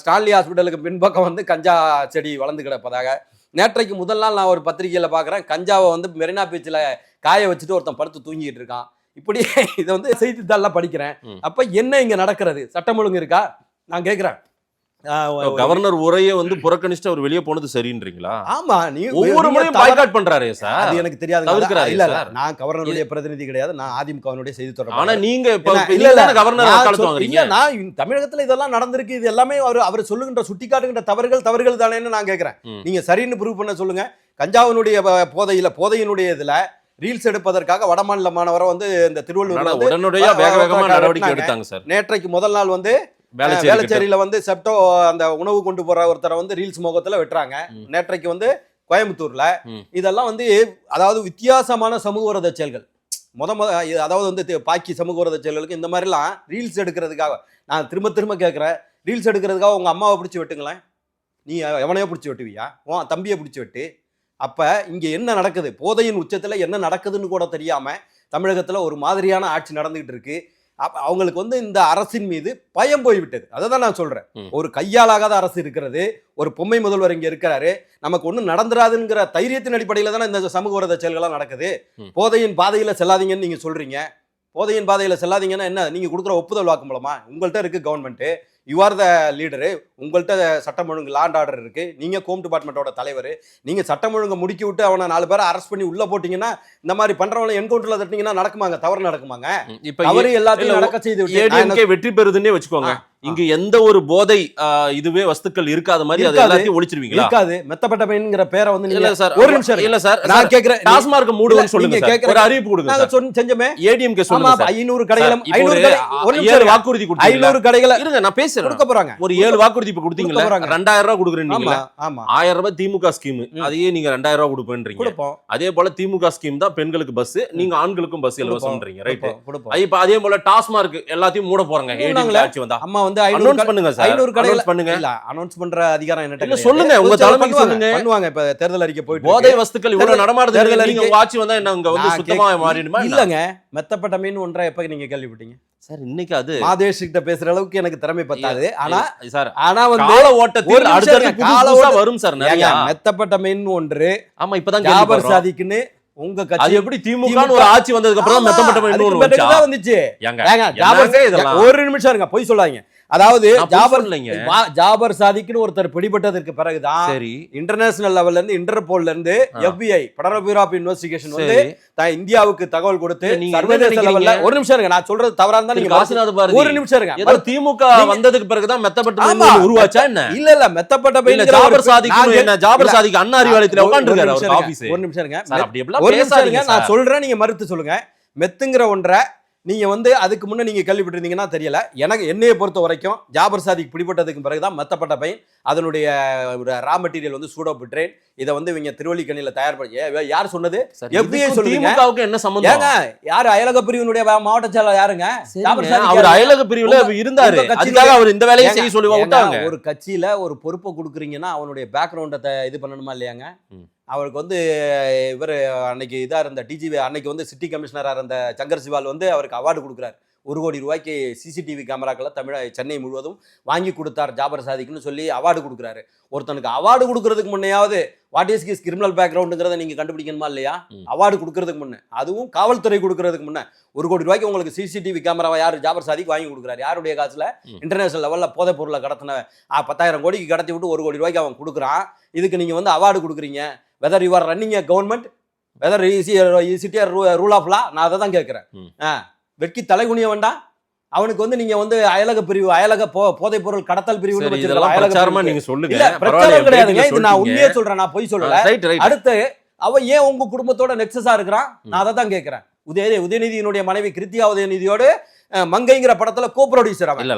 ஸ்டான்லி ஹாஸ்பிட்டலுக்கு பின்பக்கம் வந்து கஞ்சா செடி வளர்ந்து கிடப்பதாக. நேற்றைக்கு முதல் நாள் நான் ஒரு பத்திரிகையில பாக்குறேன், கஞ்சாவை வந்து மெரினா பீச்சில் காய வச்சுட்டு ஒருத்தன் படுத்து தூங்கிட்டு இருக்கான். இப்படி இதை வந்து செய்தித்தாள்லாம் படிக்கிறேன். அப்ப என்ன இங்க நடக்கிறது? சட்டம் ஒழுங்கு இருக்கா? நான் கேட்கிறேன். கவர்னர் உரையை வந்து புறக்கணிச்சுட்டு அவர் வெளியே போனது சரின்றீங்களா? ஆமா, நீ ஒவ்வொரு முறையும் பாய்காட் பண்றாரே சார். அது எனக்கு தெரியாது. இல்ல நான் கவர்னருடைய பிரதிநிதி கிடையாது, நான் அதிமுகவினுடைய செய்தி தொடர்பாளர். ஆனா நீங்க இல்ல கவர்னர் வக்காலத்து வாங்குறீங்க. நான் தமிழகத்துல இதெல்லாம் நடந்திருக்கு, இது எல்லாமே அவர் சொல்லுகின்ற சுட்டிக்காட்டுகின்ற தவறுகள் தானேன்னு நான் கேட்கிறேன். நீங்க சரின்னு ப்ரூவ் பண்ண சொல்லுங்க. கஞ்சாவினுடைய போதையினுடைய இதுல ரீல்ஸ் எடுப்பதற்காக வடமாநில மாணவரை வந்து இந்த திருவள்ளூர்ல வந்து உடனடியா வேக வேகமா நடவடிக்கை வெட்டினாங்க. எடுத்தாங்க சார். நேற்றைக்கு முதல் நாள் வந்து வேளச்சேரியில வந்து செப்டோ அந்த உணவு கொண்டு போற ஒருத்தரை வந்து ரீல்ஸ் முகத்துல வெட்டுறாங்க. நேற்றைக்கு வந்து கோயம்புத்தூர்ல இதெல்லாம் வந்து அதாவது வித்தியாசமான சமூக விரோத செயல்கள். அதாவது வந்து பாக்கி சமூக விரோத செயல்களுக்கு இந்த மாதிரிலாம் ரீல்ஸ் எடுக்கிறதுக்காக நான் திரும்ப திரும்ப கேட்கிறேன். ரீல்ஸ் எடுக்கிறதுக்காக உங்க அம்மாவை பிடிச்சி வெட்டுங்களேன், நீ எவனையோ பிடிச்சி வெட்டுவியா, உன் தம்பியை பிடிச்சி வெட்டு. அப்ப இங்க என்ன நடக்குது, போதையின் உச்சத்துல என்ன நடக்குதுன்னு கூட தெரியாம தமிழகத்துல ஒரு மாதிரியான ஆட்சி நடந்துகிட்டு இருக்கு. அவங்களுக்கு வந்து இந்த அரசின் மீது பயம் போய்விட்டது. அதை தான் நான் சொல்றேன். ஒரு கையாலாகாத அரசு இருக்கிறது, ஒரு பொம்மை முதல்வர் இங்க இருக்கிறாரு, நமக்கு ஒன்றும் நடந்துராதுங்கிற தைரியத்தின் அடிப்படையில தானே இந்த சமூக விரோத செயல்கள்லாம் நடக்குது. போதையின் பாதையில செல்லாதீங்கன்னு நீங்க சொல்றீங்க. போதையின் பாதையில செல்லாதீங்கன்னா என்ன, நீங்க கொடுக்குற ஒப்புதல் வாக்கு மூலமா? உங்கள்கிட்ட இருக்கு government, you are the leader, உங்கள்கிட்ட சட்டம் ஒழுங்கு லா அண்ட் ஆர்டர் இருக்கு, நீங்க ஹோம் டிபார்ட்மெண்ட்டோட தலைவர், நீங்க சட்டம் ஒழுங்கு முடுக்கி விட்டு அவனை 4 பேரை அரெஸ்ட் பண்ணி உள்ள போட்டீங்கன்னா இந்த மாதிரி பண்றவங்களை என்கவுண்டர்ல தட்டினீங்கன்னா நடக்குமாங்க? தவறு நடக்குமாங்க? இப்ப அவரு எல்லாத்தையும் நடக்க செய்து ஏடிஎம்கே வெற்றி பெறுதுன்னே வச்சுக்கோங்க. இங்க எந்த ஒரு போதை இதுவே வஸ்துக்கள் இருக்காத மாதிரி அது எல்லாத்தையும் ஒளிச்சிருவீங்களா? இருக்காது. மெத்தப்பட்ட பையன்ங்கிற பேரை வந்து இல்ல சார், ஒரு நிமிஷம் இல்ல சார், நான் கேக்குறேன். டாஸ்மார்க் மூடுன்னு சொல்லுங்க சார், ஒரு அறிவிப்பு கொடுங்க. நாங்க செஞ்சமே ஏடிஎம்கே சொல்லுங்க சார். 500 கடைகளை ஒரு 7 வாக்குறுதி கொடுத்தீங்க. 500 கடைகளை இருங்க நான் பேசுறேன். கொடுக்க போறாங்க. ஒரு 7 வாக்குறுதி இப்ப கொடுத்தீங்கல, 2000 ரூபாய் கொடுக்குறீங்க. ஆமா, 1000 ரூபாய் திமுக ஸ்கீம், அதையே நீங்க 2000 ரூபாய் கொடுப்பேன்றீங்க. அதே போல திமுக ஸ்கீம் தான் பெண்களுக்கு பஸ், நீங்க ஆண்களுக்கும் பஸ் இலவசம்ன்றீங்க. ரைட். இப்ப அதே போல டாஸ்மார்க் எல்லாத்தையும் மூட போறாங்க. ஏடிஎம்கே ஆட்சி வந்தா அம்மா வந்து 500 பண்ணுங்க சார். 500 கடைகளை பண்ணுங்க. இல்ல அனௌன்ஸ் பண்ற அதிகாரம் என்னட்ட இல்ல சொல்லுங்க, உங்க தலைமைக்கு சொல்லுங்க. பண்ணுவாங்க. இப்ப தேர்தல் அறிக்கை போயிட்டு போதை வஸ்துக்கள் இவ்வளவு நடமாடுது, நீங்க உங்க ஆட்சி வந்தா என்ன உங்க வந்து சுத்தமா மாறிடுமா? இல்லங்க, மெத்தப்பட்ட மீன் ஒன்றை எப்ப நீங்க கேள்விப்பட்டீங்க சார்? இன்னைக்கு அது மாதேஷ் கிட்ட பேசுற அளவுக்கு எனக்கு திறமை பத்தாது. ஆனா சார், ஆனா வந்து கால ஓட்டத்தில் அடுத்த புதுசா வரும் சார் நிறைய. மெத்தப்பட்ட மீன் ஒன்று. ஆமா, இப்பதான் ஜாபர் சாதிக்குன்னு உங்க கட்சி. அது எப்படி திமுக ஒரு ஆட்சி வந்ததுக்கு அப்புறம் மெத்தப்பட்ட மீன் ஒன்று வந்துச்சு? ஒரு நிமிஷம் இருங்க, போய் சொல்லாதீங்க. அதாவது ஜாபர் சாதிக்குன்னு ஒருத்தர் பிடிபட்டதற்கு பிறகுதான் சரி இன்டர்நேஷனல் லெவல்ல இருந்து இன்டர்போல்ல இருந்து FBI federal bureau of investigation வந்து இந்தியாவுக்கு தகவல் கொடுத்து சர்வதேச லெவல்ல. ஒரு நிமிஷம் இருங்க, நான் சொல்றது தவறா இருந்தா நீங்க வாசிநாத பாரதி. ஒரு நிமிஷம் இருங்க. ஏதோ திமுக வந்ததுக்கு பிறகுதான் மெத்தப்பட்ட மீன் உருவாச்சா என்ன? இல்ல மெத்தப்பட்ட மீன் ஜாபர் சாதிக்கு என்ன? ஜாபர் சாதிக்கு அண்ணா அறிவாலயத்துல உட்கார்ந்திருக்காரு அவர் ஆபீஸ். ஒரு நிமிஷம் இருங்க, அப்படி எப்பலாம் பேசாதீங்க. நான் சொல்றேன், நீங்க மறுத்து சொல்லுங்க. மெத்துங்கிற ஒன்றை நீங்க வந்து அதுக்கு முன்ன நீங்க கேள்விப்பட்டிருந்தீங்கன்னா தெரியல. எனக்கு என்னைய பொறுத்த வரைக்கும் ஜாபர் சாதிக் பிடிபட்டதுக்கு பிறகுதான் மெத்தப்பட்ட பையன் அதனுடைய ரா மெட்டீரியல் வந்து சூடோபிட்ரேன் இதை வந்து இவங்க திருவள்ளிக்கண்ணில தயார் பண்ணி. யார் சொன்னது? FBI சொல்லுங்க. என்ன சம்பந்தம்? ஏங்க யாரு அயலக பிரிவினுடைய மாவட்ட செயலாளர் யாருங்க? ஜாபர் சாதிக் அவர் அயலக பிரிவுல இருந்தாரு, அதுக்காக அவர் இந்த வேலையை செய்ய சொல்லி விட்டாங்க. ஒரு கட்சியில ஒரு பொறுப்பை கொடுக்குறீங்கன்னா அவனுடைய பேக்ரவுண்டை இது பண்ணணுமா இல்லையாங்க? அவருக்கு வந்து இவர் அன்னைக்கு இதாக இருந்த டிஜிபி, அன்னைக்கு வந்து சிட்டி கமிஷனராக இருந்த சங்கர் சிவால் வந்து அவருக்கு அவார்டு கொடுக்குறாரு. 1 கோடி ரூபாய்க்கு CCTV கேமராக்களை சென்னை முழுவதும் வாங்கி கொடுத்தார் ஜாபர் சாதிக்குன்னு சொல்லி அவார்டு கொடுக்குறாரு. ஒருத்தனுக்கு அவார்டு கொடுக்கறதுக்கு முன்னையாவது வாட் இஸ் ஹிஸ் கிரிமினல் பேக்ரவுண்டுங்கிறத நீங்க கண்டுபிடிக்கணுமா இல்லையா? அவார்டு கொடுக்கறதுக்கு முன்னே, அதுவும் காவல்துறை கொடுக்கறதுக்கு முன்னே 1 கோடி ரூபாய்க்கு உங்களுக்கு CCTV கேமராவை யார் ஜாபர் சாதிக்கு வாங்கி கொடுக்குறாரு? யாருடைய காசுல? இன்டர்நேஷனல் லெவலில் போதைப் பொருளை கடத்தின 10,000 கோடிக்கு கடத்தி விட்டு 1 கோடி ரூபாய்க்கு அவன் கொடுக்குறான். இதுக்கு நீங்க வந்து அவார்டு கொடுக்குறீங்க. Whether you are running a government, whether is it rule of law? நான் அதை தான் கேட்கிறேன். வெட்கி தலைகுனிய வேண்டாம். அவனுக்கு வந்து நீங்க வந்து அயலக பிரிவு, அயலக போதைப் பொருள் கடத்தல் பிரிவு நீங்க சொல்லுங்க. பிரச்சாரம் கிடையாதுங்க, இது நான் உண்மையே சொல்றேன், நான் பொய் சொல்லல. அடுத்து அவன் ஏன் உங்க குடும்பத்தோட நெக்ஸஸா இருக்கிறான்? நான் அதை தான் கேட்கிறேன். உதயநிதியினுடைய மனைவி கிருத்திகா உதயநிதியோடு மங்கைங்கிற படத்துல கோ ப்ரொடியூசர் அவன்.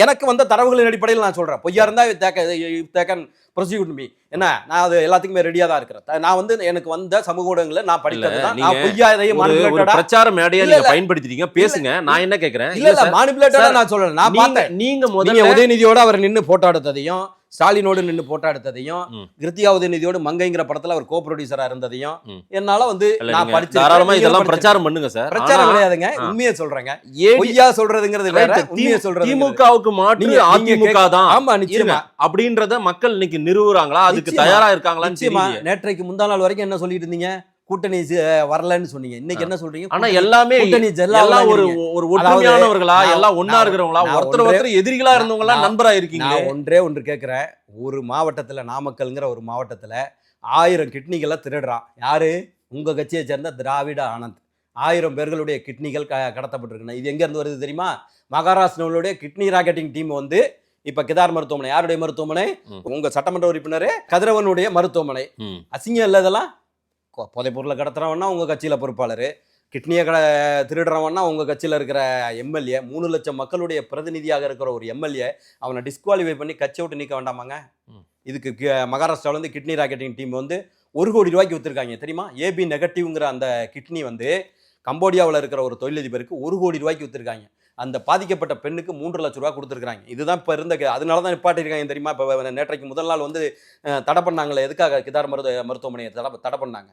எனக்கு வந்த தரவுகளின் அடிப்படையில் நான் சொல்றேன். பொய்யா இருந்தா ப்ரொசிக்யூட் மீ. என்ன, நான் அது எல்லாத்துக்குமே ரெடியா தான் இருக்கிறேன். நான் வந்து எனக்கு வந்த சமூக ஊடகங்களை நான் படித்தது தான். நான் பொய்யா இதையும் பிரச்சார மேடையா நீங்க பயன்படுத்திட்டீங்க, பேசுங்க. நான் என்ன கேக்குறேன், இல்ல மானிபுலேட்டடா நான் சொல்றேன். நான் பார்த்தேன், நீங்க முதல்ல உதயநிதியோட அவர் நின்னு போட்டோ எடுத்ததையும், ஸ்டாலினோடு நின்று போட்டோ எடுத்ததையும், கிருத்திகா உதயநிதியோடு மங்கைங்கிற படத்துல அவர் கோ ப்ரொடியூசரா இருந்ததையும் என்னால வந்து நான் படிச்சு தாராளமா இதெல்லாம் பிரச்சாரம் பண்ணுங்க சார். பிரச்சாரம் கிடையாதுங்க, உண்மையை சொல்றேங்க. பொய்யா சொல்றதுங்கிறது வேற, உண்மையை சொல்றது. திமுகவுக்கு மாற்று அதிமுக தான். ஆமா, நிச்சயமா. அப்படின்றத மக்கள் இன்னைக்கு நிறுவுறாங்களா? அதுக்கு தயாரா இருக்காங்களான்னு தெரியல. நேற்றைக்கு முந்தா நாள் வரைக்கும் என்ன சொல்லிட்டு இருந்தீங்க? கூட்டணி வரலன்னு சொன்னீங்க. இன்னைக்கு என்ன சொல்றீங்க? ஆனா எல்லாமே எல்லாம் ஒரு ஒற்றுமையானவர்களா, எல்லாம் ஒண்ணா இருக்கிறவங்களா, ஒருத்தர் எதிரிகளா இருந்தவங்களா நண்பரா இருக்கீங்க. ஒன்றே ஒன்று கேட்கிறேன். ஒரு மாவட்டத்துல, நாமக்கல்ங்கிற ஒரு மாவட்டத்துல 1000 கிட்னிகளை திருடுறான். யாரு? உங்க கட்சியை சேர்ந்த திராவிட ஆனந்த். 1000 பேர்களுடைய கிட்னிகள் கடத்தப்பட்டிருக்குன்னு. இது எங்க இருந்து வருது தெரியுமா? மகாராஷ்டிராவுடைய கிட்னி ராக்கெட்டிங் டீம் வந்து இப்ப கிதார் மருத்துவமனை, யாருடைய மருத்துவமனை? உங்க சட்டமன்ற உறுப்பினர் கதிரவனுடைய மருத்துவமனை. அசிங்கம் இல்ல இதெல்லாம்? போதைப் பொருளை கடத்துறவன்னா உங்கள் கட்சியில் பொறுப்பாளர், கிட்னியை திருடுறவன்னா உங்கள் கட்சியில் இருக்கிற எம்எல்ஏ, 3 லட்சம் மக்களுடைய பிரதிநிதியாக இருக்கிற ஒரு எம்எல்ஏ, அவனை டிஸ்குவாலிஃபை பண்ணி கட்சியை விட்டு நீக்க வேண்டாமாங்க? இதுக்கு மகாராஷ்டிராவிலேருந்து கிட்னி ராக்கெட்டிங் டீம் வந்து 1 கோடி ரூபாய்க்கு விற்றுருக்காங்க தெரியுமா? ஏபி நெகட்டிவ்ங்கிற அந்த கிட்னி வந்து கம்போடியாவில் இருக்கிற ஒரு தொழிலதிபருக்கு 1 கோடி ரூபாய்க்கு விற்றுருக்காங்க. அந்த பாதிக்கப்பட்ட பெண்ணுக்கு 3 லட்சம் ரூபா கொடுத்துருக்காங்க. இதுதான் இப்போ இருந்த அதனால தான் நிப்பாட்டிருக்காங்க தெரியுமா? இப்போ நேற்றைக்கு முதல் நாள் வந்து தடை பண்ணாங்களே, எதுக்காக கிதார் மருத்துவமனையை தடை பண்ணாங்க?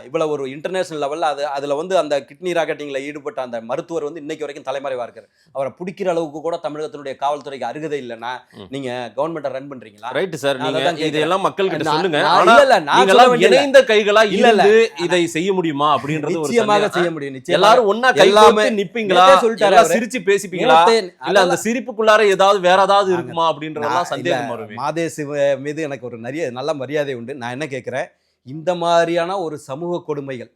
இவ்வளோ ஒரு இன்டர்நேஷனல் லெவலில் அதில் வந்து அந்த கிட்னி ராக்கெட்டிங்கில் ஈடுபட்ட அந்த மருத்துவர் வந்து இன்னைக்கு வரைக்கும் தலைமறைவாக இருக்கார். அவரை பிடிக்கிற அளவுக்கு கூட தமிழகத்தினுடைய காவல்துறைக்கு அருகதை இல்லைன்னா நீங்கள் கவர்மெண்ட்டை ரன் பண்ணுறீங்களா? ரைட்டு சார், இதெல்லாம் மக்கள்கிட்ட சொல்லுங்க. இணைந்த கைகளா இல்ல இதை செய்ய முடியுமா அப்படின்றது நிச்சயமாக செய்ய முடியும். எல்லாரும் ஒன்னா கையிலாமே நிப்பீங்களா? சொல்லிட்டாரு பேசிப்பீங்களா? இல்ல அந்த சிரிப்புக்குள்ளார ஏதாவது வேற ஏதாவது இருக்குமா அப்படின்றதெல்லாம் சந்தேகம் வரும். மாதேஷ் மீது எனக்கு ஒரு நல்ல மரியாதை உண்டு. நான் என்ன கேட்கிறேன், இந்த மாதிரியான ஒரு சமூக கொடுமைகள்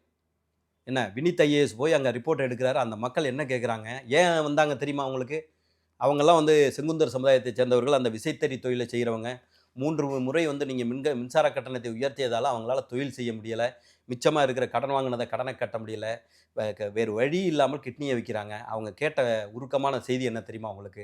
என்ன வினித் ஐஏஎஸ் போய் அங்கே ரிப்போர்ட் எடுக்கிறாரு. அந்த மக்கள் என்ன கேட்குறாங்க, ஏன் வந்தாங்க தெரியுமா அவங்களுக்கு? அவங்கெல்லாம் வந்து செங்குந்தர் சமுதாயத்தை சேர்ந்தவர்கள், அந்த விசைத்தறி தொழிலை செய்கிறவங்க. 3 முறை வந்து நீங்கள் மின்சார கட்டணத்தை உயர்த்தியதால் அவங்களால தொழில் செய்ய முடியலை. மிச்சமாக இருக்கிற கடன் வாங்கினதை கடனை கட்ட முடியலை. வேறு வழி இல்லாமல் கிட்னியை விற்கிறாங்க. அவங்க கேட்ட உருக்கமான செய்தி என்ன தெரியுமா அவங்களுக்கு?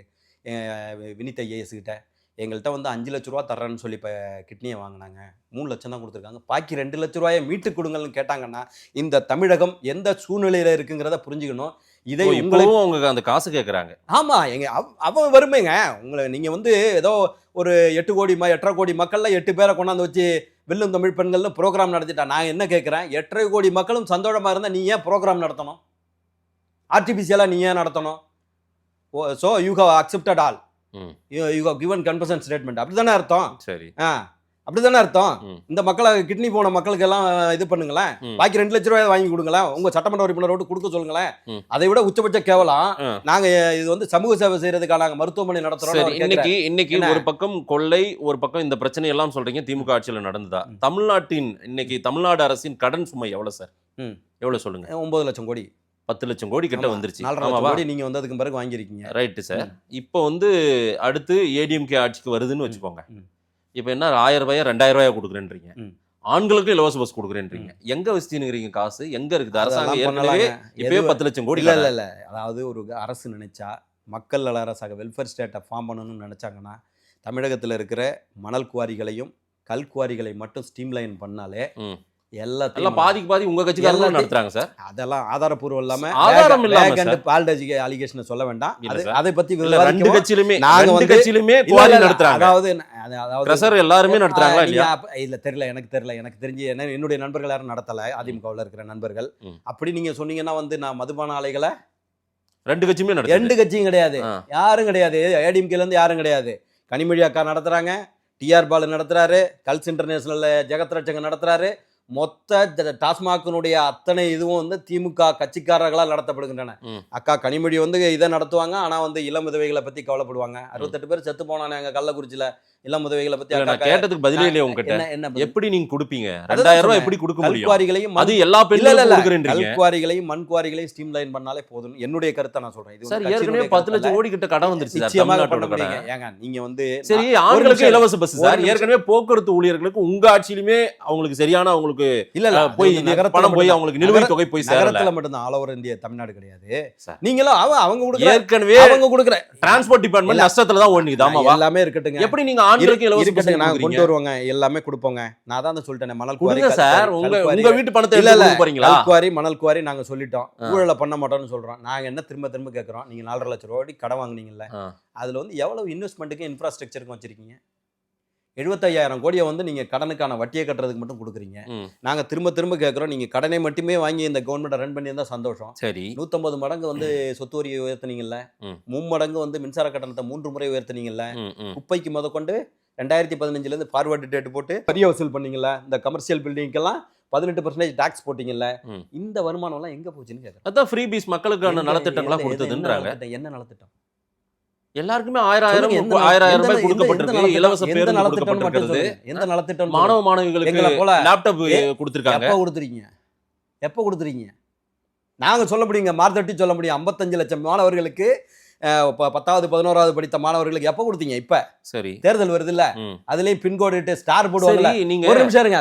வினித் ஐஏஎஸ் கிட்ட எங்கள்கிட்ட வந்து 5 லட்ச ரூபா தர்றேன்னு சொல்லி இப்போ கிட்னியை வாங்கினாங்க, 3 லட்சம் தான் கொடுத்துருக்காங்க, பாக்கி 2 லட்ச ரூபாயை மீட்டு கொடுங்கள்னு கேட்டாங்கன்னா இந்த தமிழகம் எந்த சூழ்நிலையில் இருக்குங்கிறத புரிஞ்சுக்கணும். இதை உங்களுக்கும் அவங்க அந்த காசு கேட்குறாங்க. ஆமாம், அவன் வருமேங்க. உங்களை நீங்கள் வந்து ஏதோ ஒரு 8 கோடி 8.5 கோடி மக்களில் 8 பேரை கொண்டாந்து வச்சு வெல்லும் தமிழ் பெண்கள்னு ப்ரோக்ராம் நடத்திட்டா. நான் என்ன கேட்குறேன், 8.5 கோடி மக்களும் சந்தோஷமாக இருந்தால் நீ ஏன் ப்ரோக்ராம் நடத்தணும்? ஆர்டிஃபிஷியலாக நீ ஏன் நடத்தணும்? So you have accepted all, you have given confirmation statement. அப்படி தானே அர்த்தம்? சரி, அப்படி தானே அர்த்தம்? இந்த மக்களை கிட்னி போன மக்களுக்கு எல்லாம் இது பண்ணுங்களேன், பாக்கி 2 லட்ச ரூபாய் வாங்கி கொடுங்களேன், உங்க சட்டமன்ற உறுப்பினரோடு கொடுக்க சொல்லுங்களேன். அதை விட உச்சபட்ச கேவலம் நாங்க இது வந்து சமூக சேவை செய்யறதுக்காக நாங்க மருத்துவமனை நடத்துறோம். இன்னைக்கு ஒரு பக்கம் கொள்ளை, ஒரு பக்கம் இந்த பிரச்சனை எல்லாம் சொல்றீங்க. திமுக ஆட்சியில் நடந்ததா? தமிழ்நாட்டின் இன்னைக்கு தமிழ்நாடு அரசின் கடன் சுமை எவ்வளவு சார்? எவ்வளவு சொல்லுங்க? 9 லட்சம் கோடி, 10 லட்சம் கோடி கிட்ட வந்துருச்சு. 4 லட்சம் கோடி நீங்க வந்ததுக்கு பிறகு வாங்கிருக்கீங்க. Right sir. இப்போ வந்து அடுத்து ஏடிஎம்கே ஆட்சிக்கு வருதுன்னு வச்சுக்கோங்க. இப்போ என்ன 1000 ரூபாயா 2000 ரூபாயா கொடுக்குறேன்றீங்க, ஆண்களுக்கு இலவச பஸ் கொடுக்குறேன்றீங்க. எங்க வச்சுக்கிறீங்க காசு? எங்க இருக்குது? அரசாங்கம் ஏற்கனவே இப்பவே 10 லட்சம் கோடி. இல்ல அதாவது ஒரு அரசு நினைச்சா மக்கள் நல அரசாக வெல்ஃபேர் ஸ்டேட்டை ஃபார்ம் பண்ணணும்னு நினைச்சாங்கன்னா தமிழகத்தில் இருக்கிற மணல் குவாரிகளையும் கல் குவாரிகளை மட்டும் ஸ்ட்ரீம்லைன் பண்ணாலே எல்லாத்தையும் பாதி உங்க கட்சிக்காரங்க நடத்துறாங்க சார். அதெல்லாம் ஆதாரபூர்வம் இல்லாம ஆதாரம் இல்லாம பால்டேஜ் அலிகேஷன் சொல்ல வேண்டாம். அதை பத்தி ரெண்டு கட்சியிலுமே குவாரி நடத்துறாங்க. அதாவது எல்லாருமே நடத்துறாங்களா இல்லையா? இல்ல தெரியல, எனக்கு தெரிஞ்சு என்னுடைய நண்பர்கள் யாரும் நடத்தல, அதிமுகவில் இருக்கிற நண்பர்கள். அப்படி நீங்க சொன்னீங்கன்னா வந்து நான் மதுபான ஆலைகளை 2 கட்சியுமே நடத்துறாங்க. 2 கட்சியும் கிடையாது, யாரும் கிடையாது. ஏடிஎம்கேல இருந்து யாரும் கிடையாது. கனிமொழி அக்கா நடத்துறாங்க, டிஆர் பாலு நடத்துறாரு, கல்ஸ் இன்டர்நேஷனல் ஜெகத் ரட்சகன் நடத்துறாரு. மொத்த டாஸ்மாகினுடைய அத்தனை இதுவும் வந்து திமுக கட்சிக்காரர்களால் நடத்தப்படுகின்றன. அக்கா கனிமொழி வந்து இதை நடத்துவாங்க, ஆனா வந்து இளம் உதவிகளை பத்தி கவலைப்படுவாங்க. 68 பேர் செத்து போனானே எங்க கள்ளக்குறிச்சியில இளம் உதவிகளை பத்தி. கேட்டதுக்கு பதிலே இல்லையா உங்ககிட்ட? எப்படி நீங்க கொடுப்பீங்க? 2000 ரூபாய் எப்படி கொடுக்க முடியும்? கல்குவாரிகளையும் அது எல்லா பெண்களுக்கும் கல்குவாரிகளையும் மண் குவாரிகளையும் ஸ்ட்ரீம்லைன் பண்ணாலே போதும். என்னுடைய கருத்தை நான் சொல்றேன். இது சார் ஏற்கனவே 10 லட்சம் கோடி கிட்ட கடன் வந்துருச்சு. நிச்சயமாக பண்ண முடியுங்க. ஏங்க நீங்க வந்து சரி, ஆண்களுக்கு இலவச பஸ் சார். ஏற்கனவே போக்குவரத்து ஊழியர்களுக்கு உங்க ஆட்சியிலுமே அவங்களுக்கு சரியான அவங்களுக்கு இல்ல போய் பணம் போய் அவங்களுக்கு நிலுவைத் தொகை போய் சேரல. நகரத்துல மட்டும் தான், ஆல் ஓவர் இந்தியா, தமிழ்நாடு கிடையாது. நீங்களும் அவங்க கொடுக்குற ஏற்கனவே அவங்க கொடுக்குற டிரான்ஸ்போர்ட் டிபார்ட்மெண்ட் நஷ்டத்துல தான் ஓடுது. ஆமாவா? எல்லாமே இருக்கட்டுங்க. எப்படி நீங்க ஆண்களுக்கு இலவச பஸ் நாங்க கொண்டு வருவாங்க, எல்லாமே கொடுப்போங்க. நான் தான் சொல்லிட்டேன், மணல் குவாரி சார் உங்க வீட்டு பணத்தை எடுத்து போறீங்களா? குவாரி மணல் குவாரி நாங்க சொல்லிட்டோம், ஊழல பண்ண மாட்டோம்னு சொல்றோம். நாங்க என்ன திரும்ப கேட்கறோம், நீங்க 4.5 லட்சம் ரூபாய் கடன் வாங்குனீங்கல்ல, அதுல வந்து எவ்வளவு இன்வெஸ்ட்மெண்ட்டுக்கு இன்ஃப்ராஸ்ட்ரக்சருக்கு வச்சிருக்கீங்க? 75,000 கோடியை வந்து நீங்க கடனுக்கான வட்டியை கட்டுறதுக்கு மட்டும் கொடுக்குறீங்க. நாங்க திரும்ப கேட்கறோம், நீங்க கடனை மட்டுமே வாங்கி இந்த கவர்மெண்ட் ரன் பண்ணி இருந்தா சந்தோஷம். சரி, 150 மடங்கு வந்து சொத்து வரியை உயர்த்தினீங்கல்ல, 3 மடங்கு வந்து மின்சார கட்டணத்தை 3 முறை உயர்த்தினீங்கல்ல, குப்பைக்கு முதற்கொண்டு 2015 இருந்து ஃபார்வர்டு டேட் போட்டு வரி வசூல் பண்ணீங்கல்ல, இந்த கமர்ஷியல் பில்டிங்கெல்லாம் 18% டாக்ஸ் போட்டீங்கல்ல, இந்த வருமானம் எல்லாம் எங்க போச்சுன்னு கேட்கறேன். அதான் ஃப்ரீ பீஸ் மக்களுக்கான நலத்திட்டங்களா கொடுத்ததுன்றாங்க. என்ன நலத்திட்டம்? எல்லாருக்குமே 1000 ரூபாய் கொடுக்கப்பட்டிருக்கு. இலவச பேருந்து கொடுக்கப்பட்டிருக்கிறது. எந்த நலத்திட்டம்? மாணவ மாணவிகளுக்கு லேப்டாப் கொடுத்திருக்காங்க. எப்போ கொடுத்துறீங்க? நாங்க சொல்ல முடியுங்க, மார்த்தட்டி சொல்ல முடியும். 55 லட்சம் மாணவர்களுக்கு 10வது 11வது படித்த மாணவர்களுக்கு எப்ப கொடுத்தீங்க? இப்ப சரி தேர்தல் வருது இல்ல, அதுலயும் பின்கோடு இட்டு ஸ்டார் போடுவாங்கல்ல. சரி, நீங்க ஒரு நிமிஷம் இருங்க.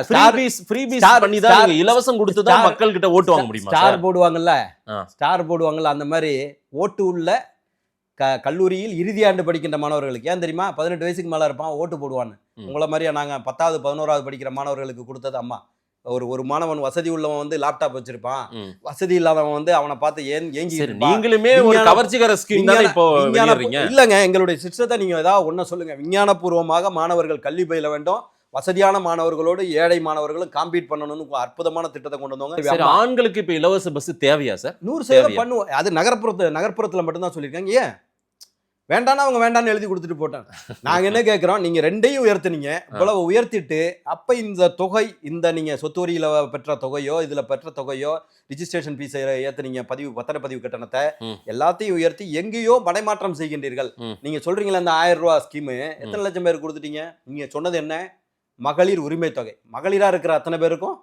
ஃப்ரீபீஸ் பண்ணி தான் நீங்க இலவசம் கொடுத்து தான் மக்கள் கிட்ட ஓட்டு வாங்க முடியுமா? ஸ்டார் போடுவாங்கல்ல, ஆ. ஸ்டார் போடுவாங்கல்ல, அந்த மாதிரி ஓட்டு உள்ள கல்லூரியில் இறுதி ஆண்டு படிக்கின்ற மாணவர்களுக்கு ஏன் தெரியுமா? 18 வயசுக்கு மேல இருப்பான், ஓட்டு போடுவான்னு. உங்களை மாதிரியா நாங்க 10வது 11வது படிக்கிற மாணவர்களுக்கு கொடுத்தது அம்மா. ஒரு மாணவன் வசதி உள்ளவன் வந்து லேப்டாப் வச்சிருப்பான், வசதி இல்லாதவன் வந்து அவனை பார்த்து ஏங்கி இருப்பான். நீங்களுமே ஒரு கவர்ச்சிகர ஸ்கீம் தானே இப்போ வெளியிடுறீங்க. இல்லங்க, எங்களுடைய சிஸ்டத்தை நீங்க ஏதாவது ஒண்ணு சொல்லுங்க. விஞ்ஞானபூர்வமாக மாணவர்கள் கல்வி பயில வேண்டும், வசதியான மாணவர்களோடு ஏழை மாணவர்களும் காம்பீட் பண்ணணும்னு அற்புதமான திட்டத்தை கொண்டு வந்தவங்க. சரி, ஆண்களுக்கு இப்ப இலவச பஸ் தேவையா சார்? 100% பண்ணுவோம். அது நகர்ப்புறத்துல மட்டும்தான் சொல்லியிருக்காங்க. ஏன் வேண்டாம்னா அவங்க வேண்டாம்னு எழுதி கொடுத்துட்டு போட்டாங்க. நாங்க என்ன கேட்கிறோம், நீங்க ரெண்டையும் உயர்த்தினீங்க, இவ்வளவு உயர்த்திட்டு அப்ப இந்த தொகை, இந்த நீங்க சொத்து வரியில பெற்ற தொகையோ இதுல பெற்ற தொகையோ ரிஜிஸ்ட்ரேஷன் ஃபீஸ் ஏத்துனீங்க, பத்திரப்பதிவு கட்டணத்தை எல்லாத்தையும் உயர்த்தி எங்கேயோ மடைமாற்றம் செய்கின்றீர்கள். நீங்க சொல்றீங்களா இந்த 1000 ரூபாய் ஸ்கீம் எத்தனை லட்சம் பேருக்கு கொடுத்துட்டீங்க? நீங்க சொன்னது என்ன? மகளிர் உரிமை தொகை. மகளிரா இருக்கிற அத்தனை பேருக்கும்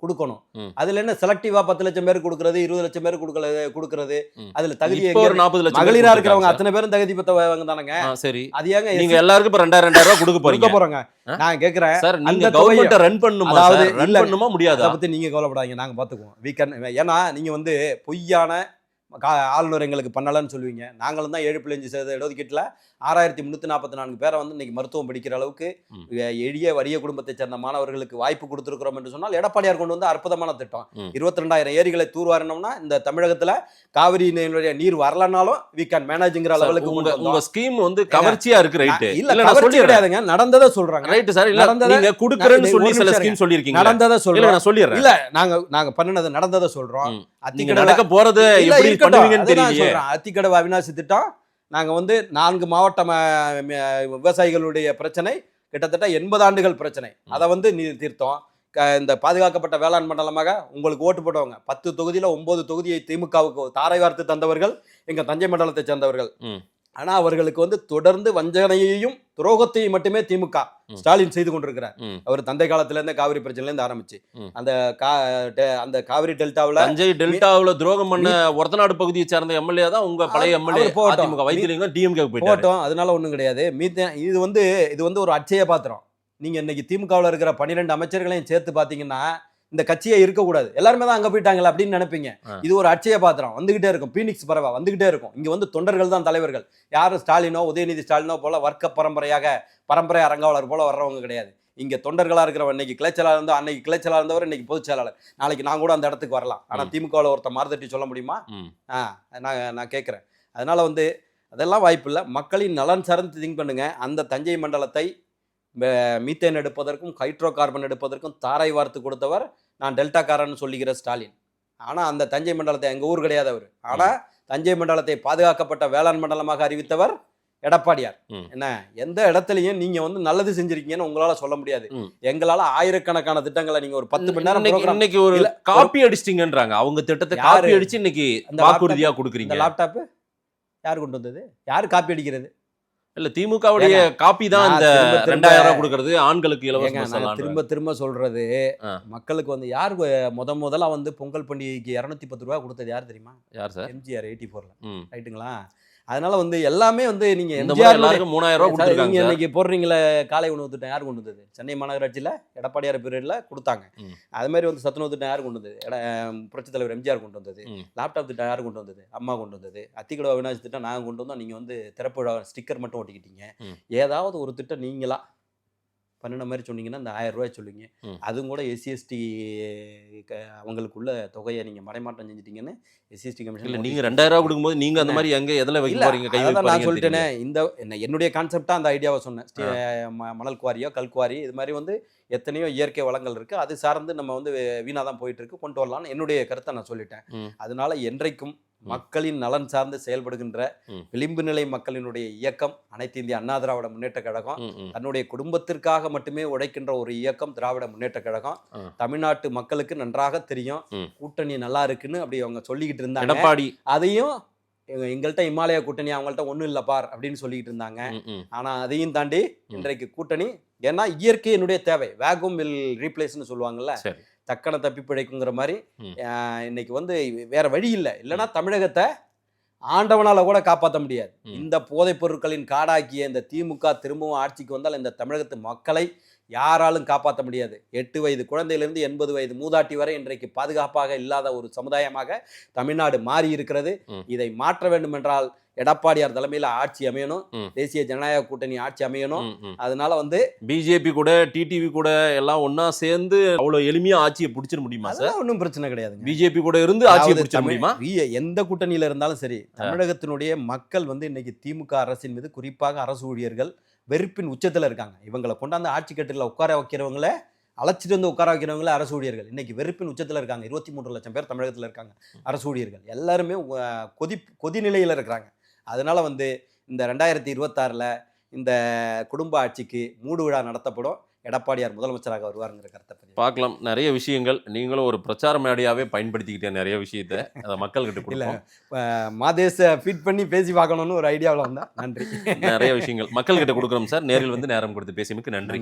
கொடுக்கணும். அதுல என்ன செலக்டிவா 10 லட்சம் பேருக்கு கொடுக்கறது, 20 லட்சம் பேருக்கு கொடுக்கறது, அதுல தகுதி 40 லட்சம் மகளிரா இருக்கிறவங்க அத்தனை பேரும் தகுதி பெற்றவங்க தானங்க. சரி, அது ஏங்க நீங்க எல்லாருக்கும் 2000 ரூபாய் கொடுக்க போறீங்க? நான் கேக்குறேன் சார், நீங்க கவர்மெண்ட் ரன் பண்ணுமா? அதாவது ரன் பண்ணுமா முடியாதா? அதை பத்தி நீங்க கவலைப்படாதீங்க, நாங்க பாத்துக்குவோம். ஏன்னா நீங்க வந்து பொய்யான ஆளுநர் எங்களுக்கு பண்ணலன்னு சொல்லுவீங்க. நாங்களும் தான் 7.5% இடஒதுக்கீட்டுல 6344 பேரை வந்து இன்னைக்கு மருத்துவம் படிக்கிற அளவுக்கு எளிய வறிய குடும்பத்தை சேர்ந்த மாணவர்களுக்கு வாய்ப்பு கொடுத்திருக்கிறோம் என்று சொன்னால் எடப்பாடியார் கொண்டு வந்து அற்புதமான திட்டம். 22,000 ஏரிகளை தூர்வாரணும்னா இந்த தமிழகத்துல காவிரி நீர் வரலனாலும் we can manageங்கிற லெவலுக்கு உங்க ஸ்கீம் வந்து கவர்ச்சியா இருக்கு. ரைட், இல்ல கவர்ச்சி கிடையாதுங்க, நடந்ததை சொல்றாங்க. ரைட் சார், இல்ல நீங்க குடுக்குறேன்னு சொல்லி சில ஸ்கீம் சொல்லிருக்கீங்க. நடந்ததை சொல்றேன், நான் சொல்லிடுறேன். இல்ல நாங்க பண்ணனது நடந்ததை சொல்றோம். நீங்க நடக்க போறது எப்படி பண்ணுவீங்கன்னு தெரியல. அத்திக்கடவு அவிநாசி திட்டம் நாங்க வந்து 4 மாவட்ட விவசாயிகளுடைய பிரச்சனை கிட்டத்தட்ட 80 ஆண்டுகள் பிரச்சனை, அதை வந்து தீர்த்தோம். இந்த பாதுகாக்கப்பட்ட வேளாண் மண்டலமாக உங்களுக்கு ஓட்டு போட்டவங்க 10 தொகுதியில 9 தொகுதியை திமுகவுக்கு தாரை வார்த்து தந்தவர்கள் எங்க தஞ்சை மண்டலத்தை சேர்ந்தவர்கள். ஆனா அவர்களுக்கு வந்து தொடர்ந்து வஞ்சனையையும் துரோகத்தையும் மட்டுமே திமுக ஸ்டாலின் செய்து கொண்டிருக்கிறார். அவர் தந்தை காலத்துல இருந்து காவிரி பிரச்சனைல இருந்து ஆரம்பிச்சு அந்த காவிரி டெல்டாவுல தஞ்சை டெல்டாவுல துரோகம் பண்ண ஒரத்தநாடு பகுதியை சேர்ந்த எம்எல்ஏ தான் உங்க பழைய எம்எல்ஏ. அதிமுக வைத்திலிங்க டிஎம்கே போயிட்டோம், அதனால ஒண்ணும் கிடையாது. இது வந்து ஒரு அட்சய பாத்திரம். நீங்க இன்னைக்கு திமுகவில் இருக்கிற 12 அமைச்சர்களையும் சேர்த்து பாத்தீங்கன்னா இந்த கட்சியே இருக்கக்கூடாது, எல்லாருமே தான் அங்க போயிட்டாங்களா அப்படின்னு நினைப்பீங்க. இது ஒரு அட்சய பாத்திரம், வந்துகிட்டே இருக்கும், பீனிக்ஸ் பறவை வந்துகிட்டே இருக்கும். இங்க வந்து தொண்டர்கள் தான் தலைவர்கள். யாரும் ஸ்டாலினோ உதயநிதி ஸ்டாலினோ போல வர்க்க பரம்பரை அரங்காவலர் போல வர்றவங்க கிடையாது. இங்க தொண்டர்களா இருக்கிறவன் இன்னைக்கு கிளைச்சலா இருந்தோ, அன்னைக்கு கிளைச்சலா இருந்தவர் இன்னைக்கு பொதுச் செயலாளர், நாளைக்கு நான் கூட அந்த இடத்துக்கு வரலாம். ஆனா திமுகவில் ஒருத்த மாறுதட்டி சொல்ல முடியுமா? நான் கேட்கிறேன். அதனால வந்து அதெல்லாம் வாய்ப்பு இல்லை. மக்களின் நலன் சார்ந்து திங்க் பண்ணுங்க. அந்த தஞ்சை மண்டலத்தை மீத்தேன் எடுப்பதற்கும் ஹைட்ரோ கார்பன் எடுப்பதற்கும் தாரை வார்த்து கொடுத்தவர் நான் டெல்டாக்காரன்னு சொல்லிக்கிற ஸ்டாலின். ஆனால் அந்த தஞ்சை மண்டலத்தை எங்கள் ஊர் கிடையாது அவர். ஆனால் தஞ்சை மண்டலத்தை பாதுகாக்கப்பட்ட வேளாண் மண்டலமாக அறிவித்தவர் எடப்பாடியார். என்ன எந்த இடத்துலையும் நீங்க வந்து நல்லது செஞ்சிருக்கீங்கன்னு உங்களால சொல்ல முடியாது. எங்களால ஆயிரக்கணக்கான திட்டங்களை நீங்க ஒரு 10 மணி நேரம் இன்னைக்கு ஒரு காப்பி அடிச்சிட்டீங்கன்றாங்க. அவங்க திட்டத்தை காப்பி அடிச்சு இன்னைக்கு வாக்குறுதியா கொடுக்குறீங்க. லேப்டாப் யார் கொண்டு வந்தது? யார் காப்பி அடிக்கிறது? இல்ல திமுகவுடைய காப்பி தான் இந்த 2000 ரூபாய் கொடுக்கறது, ஆண்களுக்கு இலவசம். திரும்ப சொல்றது மக்களுக்கு வந்து யார் முதல்ல வந்து பொங்கல் பண்டிகைக்கு 210 ரூபாய் கொடுத்தது யார் தெரியுமா? யார் சார்? எம்ஜிஆர் 84ல. ரைட்டுங்களா? அதனால வந்து எல்லாமே வந்து நீங்க எல்லாருக்கும் 3000 ரூபாய் கொடுத்துருக்காங்க. நீங்க இன்னைக்கு போடுறீங்களே காலை உணவு திட்டம் யார் கொண்டு வந்தது? சென்னை மாநகராட்சியில எடப்பாடியார் பீரியட்ல கொடுத்தாங்க. அது மாதிரி வந்து சத்துணவு திட்டம் யார் கொண்டு வந்தது? புரட்சித் தலைவர் எம்ஜிஆர் கொண்டு வந்தது. லேப்டாப் திட்டம் யார் கொண்டு வந்தது? அம்மா கொண்டு வந்தது. அத்திக்கடவு அவிநாசி திட்டம் நாங்க கொண்டு வந்தோம். நீங்க வந்து திறப்பு ஸ்டிக்கர் மட்டும் ஒட்டிக்கிட்டீங்க. ஏதாவது ஒரு திட்டம் நீங்களா பண்ணின மாதிரி சொன்னீங்கன்னா இந்த 1000 ரூபாய் சொல்லுவீங்க. அதுவும் கூட SC/ST அவங்களுக்குள்ள தொகையை நீங்க மடைமாற்றம் செஞ்சிட்டீங்கன்னு SC/ST கமிஷன். நீங்க 2000 ரூபாய் கொடுக்கும்போது நீங்க அந்த மாதிரி எங்க எதுல வைக்க போறீங்க? நான் சொல்லிட்டேனே, என்னுடைய கான்செப்டா அந்த ஐடியாவை சொன்னேன். மணல் குவாரியோ கல் குவாரி இது மாதிரி வந்து எத்தனையோ இயற்கை வளங்கள் இருக்கு, அது சார்ந்து நம்ம வந்து வீணா தான் போயிட்டு இருக்கு, கொண்டு வரலாம்னு என்னுடைய கருத்தை நான் சொல்லிட்டேன். அதனால என்றைக்கும் மக்களின் நலன் சார்ந்து செயல்படுகின்ற விளிம்பு நிலை மக்களினுடைய இயக்கம் அனைத்து இந்திய அண்ணா திராவிட முன்னேற்ற கழகம். தன்னுடைய குடும்பத்திற்காக மட்டுமே உழைக்கின்ற ஒரு இயக்கம் திராவிட முன்னேற்ற கழகம். தமிழ்நாட்டு மக்களுக்கு நன்றாக தெரியும் கூட்டணி நல்லா இருக்குன்னு அப்படி அவங்க சொல்லிக்கிட்டு இருந்தாங்க. அதையும் எங்கள்கிட்ட இமாலய கூட்டணி, அவங்கள்ட்ட ஒன்றும் இல்லை பார் அப்படின்னு சொல்லிக்கிட்டு இருந்தாங்க. ஆனால் அதையும் தாண்டி இன்றைக்கு கூட்டணி, ஏன்னா இயற்கை என்னுடைய தேவை, வேகம் வில் ரீப்ளேஸ்ன்னு சொல்லுவாங்கல்ல, தக்கனை தப்பி பிழைக்குங்கிற மாதிரி இன்னைக்கு வந்து வேற வழி இல்லை. இல்லைன்னா தமிழகத்தை ஆண்டவனால கூட காப்பாற்ற முடியாது. இந்த போதைப் பொருட்களின் காடாக்கிய இந்த திமுக திரும்பவும் ஆட்சிக்கு வந்தால் இந்த தமிழகத்து மக்களை யாராலும் காப்பாற்ற முடியாது. 8 வயது குழந்தையிலிருந்து 80 வயது மூதாட்டி வரை இன்றைக்கு பாதுகாப்பாக இல்லாத ஒரு சமுதாயமாக தமிழ்நாடு மாறி இருக்கிறது. இதை மாற்ற வேண்டும் என்றால் எடப்பாடியார் தலைமையில ஆட்சி அமையணும், தேசிய ஜனநாயக கூட்டணி ஆட்சி அமையணும். அதனால வந்து பிஜேபி கூட டிடிவி கூட எல்லாம் ஒன்னா சேர்ந்து அவ்வளவு எளிமையா ஆட்சியை பிடிச்சிட முடியுமா சார்? ஒன்றும் பிரச்சனை கிடையாது. பிஜேபி கூட இருந்து ஆட்சியை பிடிச்சிட முடியுமா? எந்த கூட்டணியில இருந்தாலும் சரி, தமிழகத்தினுடைய மக்கள் வந்து இன்னைக்கு திமுக அரசின் மீது, குறிப்பாக அரசு ஊழியர்கள் வெறுப்பின் உச்சத்துல இருக்காங்க. இவங்களை கொண்டாந்து ஆட்சி கட்டில உட்கார வைக்கிறவங்கள, அழைச்சிட்டு வந்து உட்கார வைக்கிறவங்கள அரசு ஊழியர்கள் இன்னைக்கு வெறுப்பின் உச்சத்துல இருக்காங்க. 23 லட்சம் பேர் தமிழகத்துல இருக்காங்க அரசு ஊழியர்கள். எல்லாருமே கொதி நிலையில இருக்கிறாங்க. அதனால வந்து இந்த 2026ல இந்த குடும்ப ஆட்சிக்கு மூடு விழா நடத்தப்படும். எடப்பாடியார் முதலமைச்சராக வருவாருங்கிற கருத்தை பார்க்கலாம். நிறைய விஷயங்கள் நீங்களும் ஒரு பிரச்சார மேடையாவே பயன்படுத்திக்கிட்டேன். நிறைய விஷயத்த அதை மக்கள்கிட்ட கொடுக்கலாம். மாதேச ஃபீட் பண்ணி பேசி பார்க்கணும்னு ஒரு ஐடியாவில் வந்தா. நன்றி. நிறைய விஷயங்கள் மக்கள்கிட்ட கொடுக்குறோம் சார். நேரில் வந்து நேரம் கொடுத்து பேசியமைக்கு நன்றி.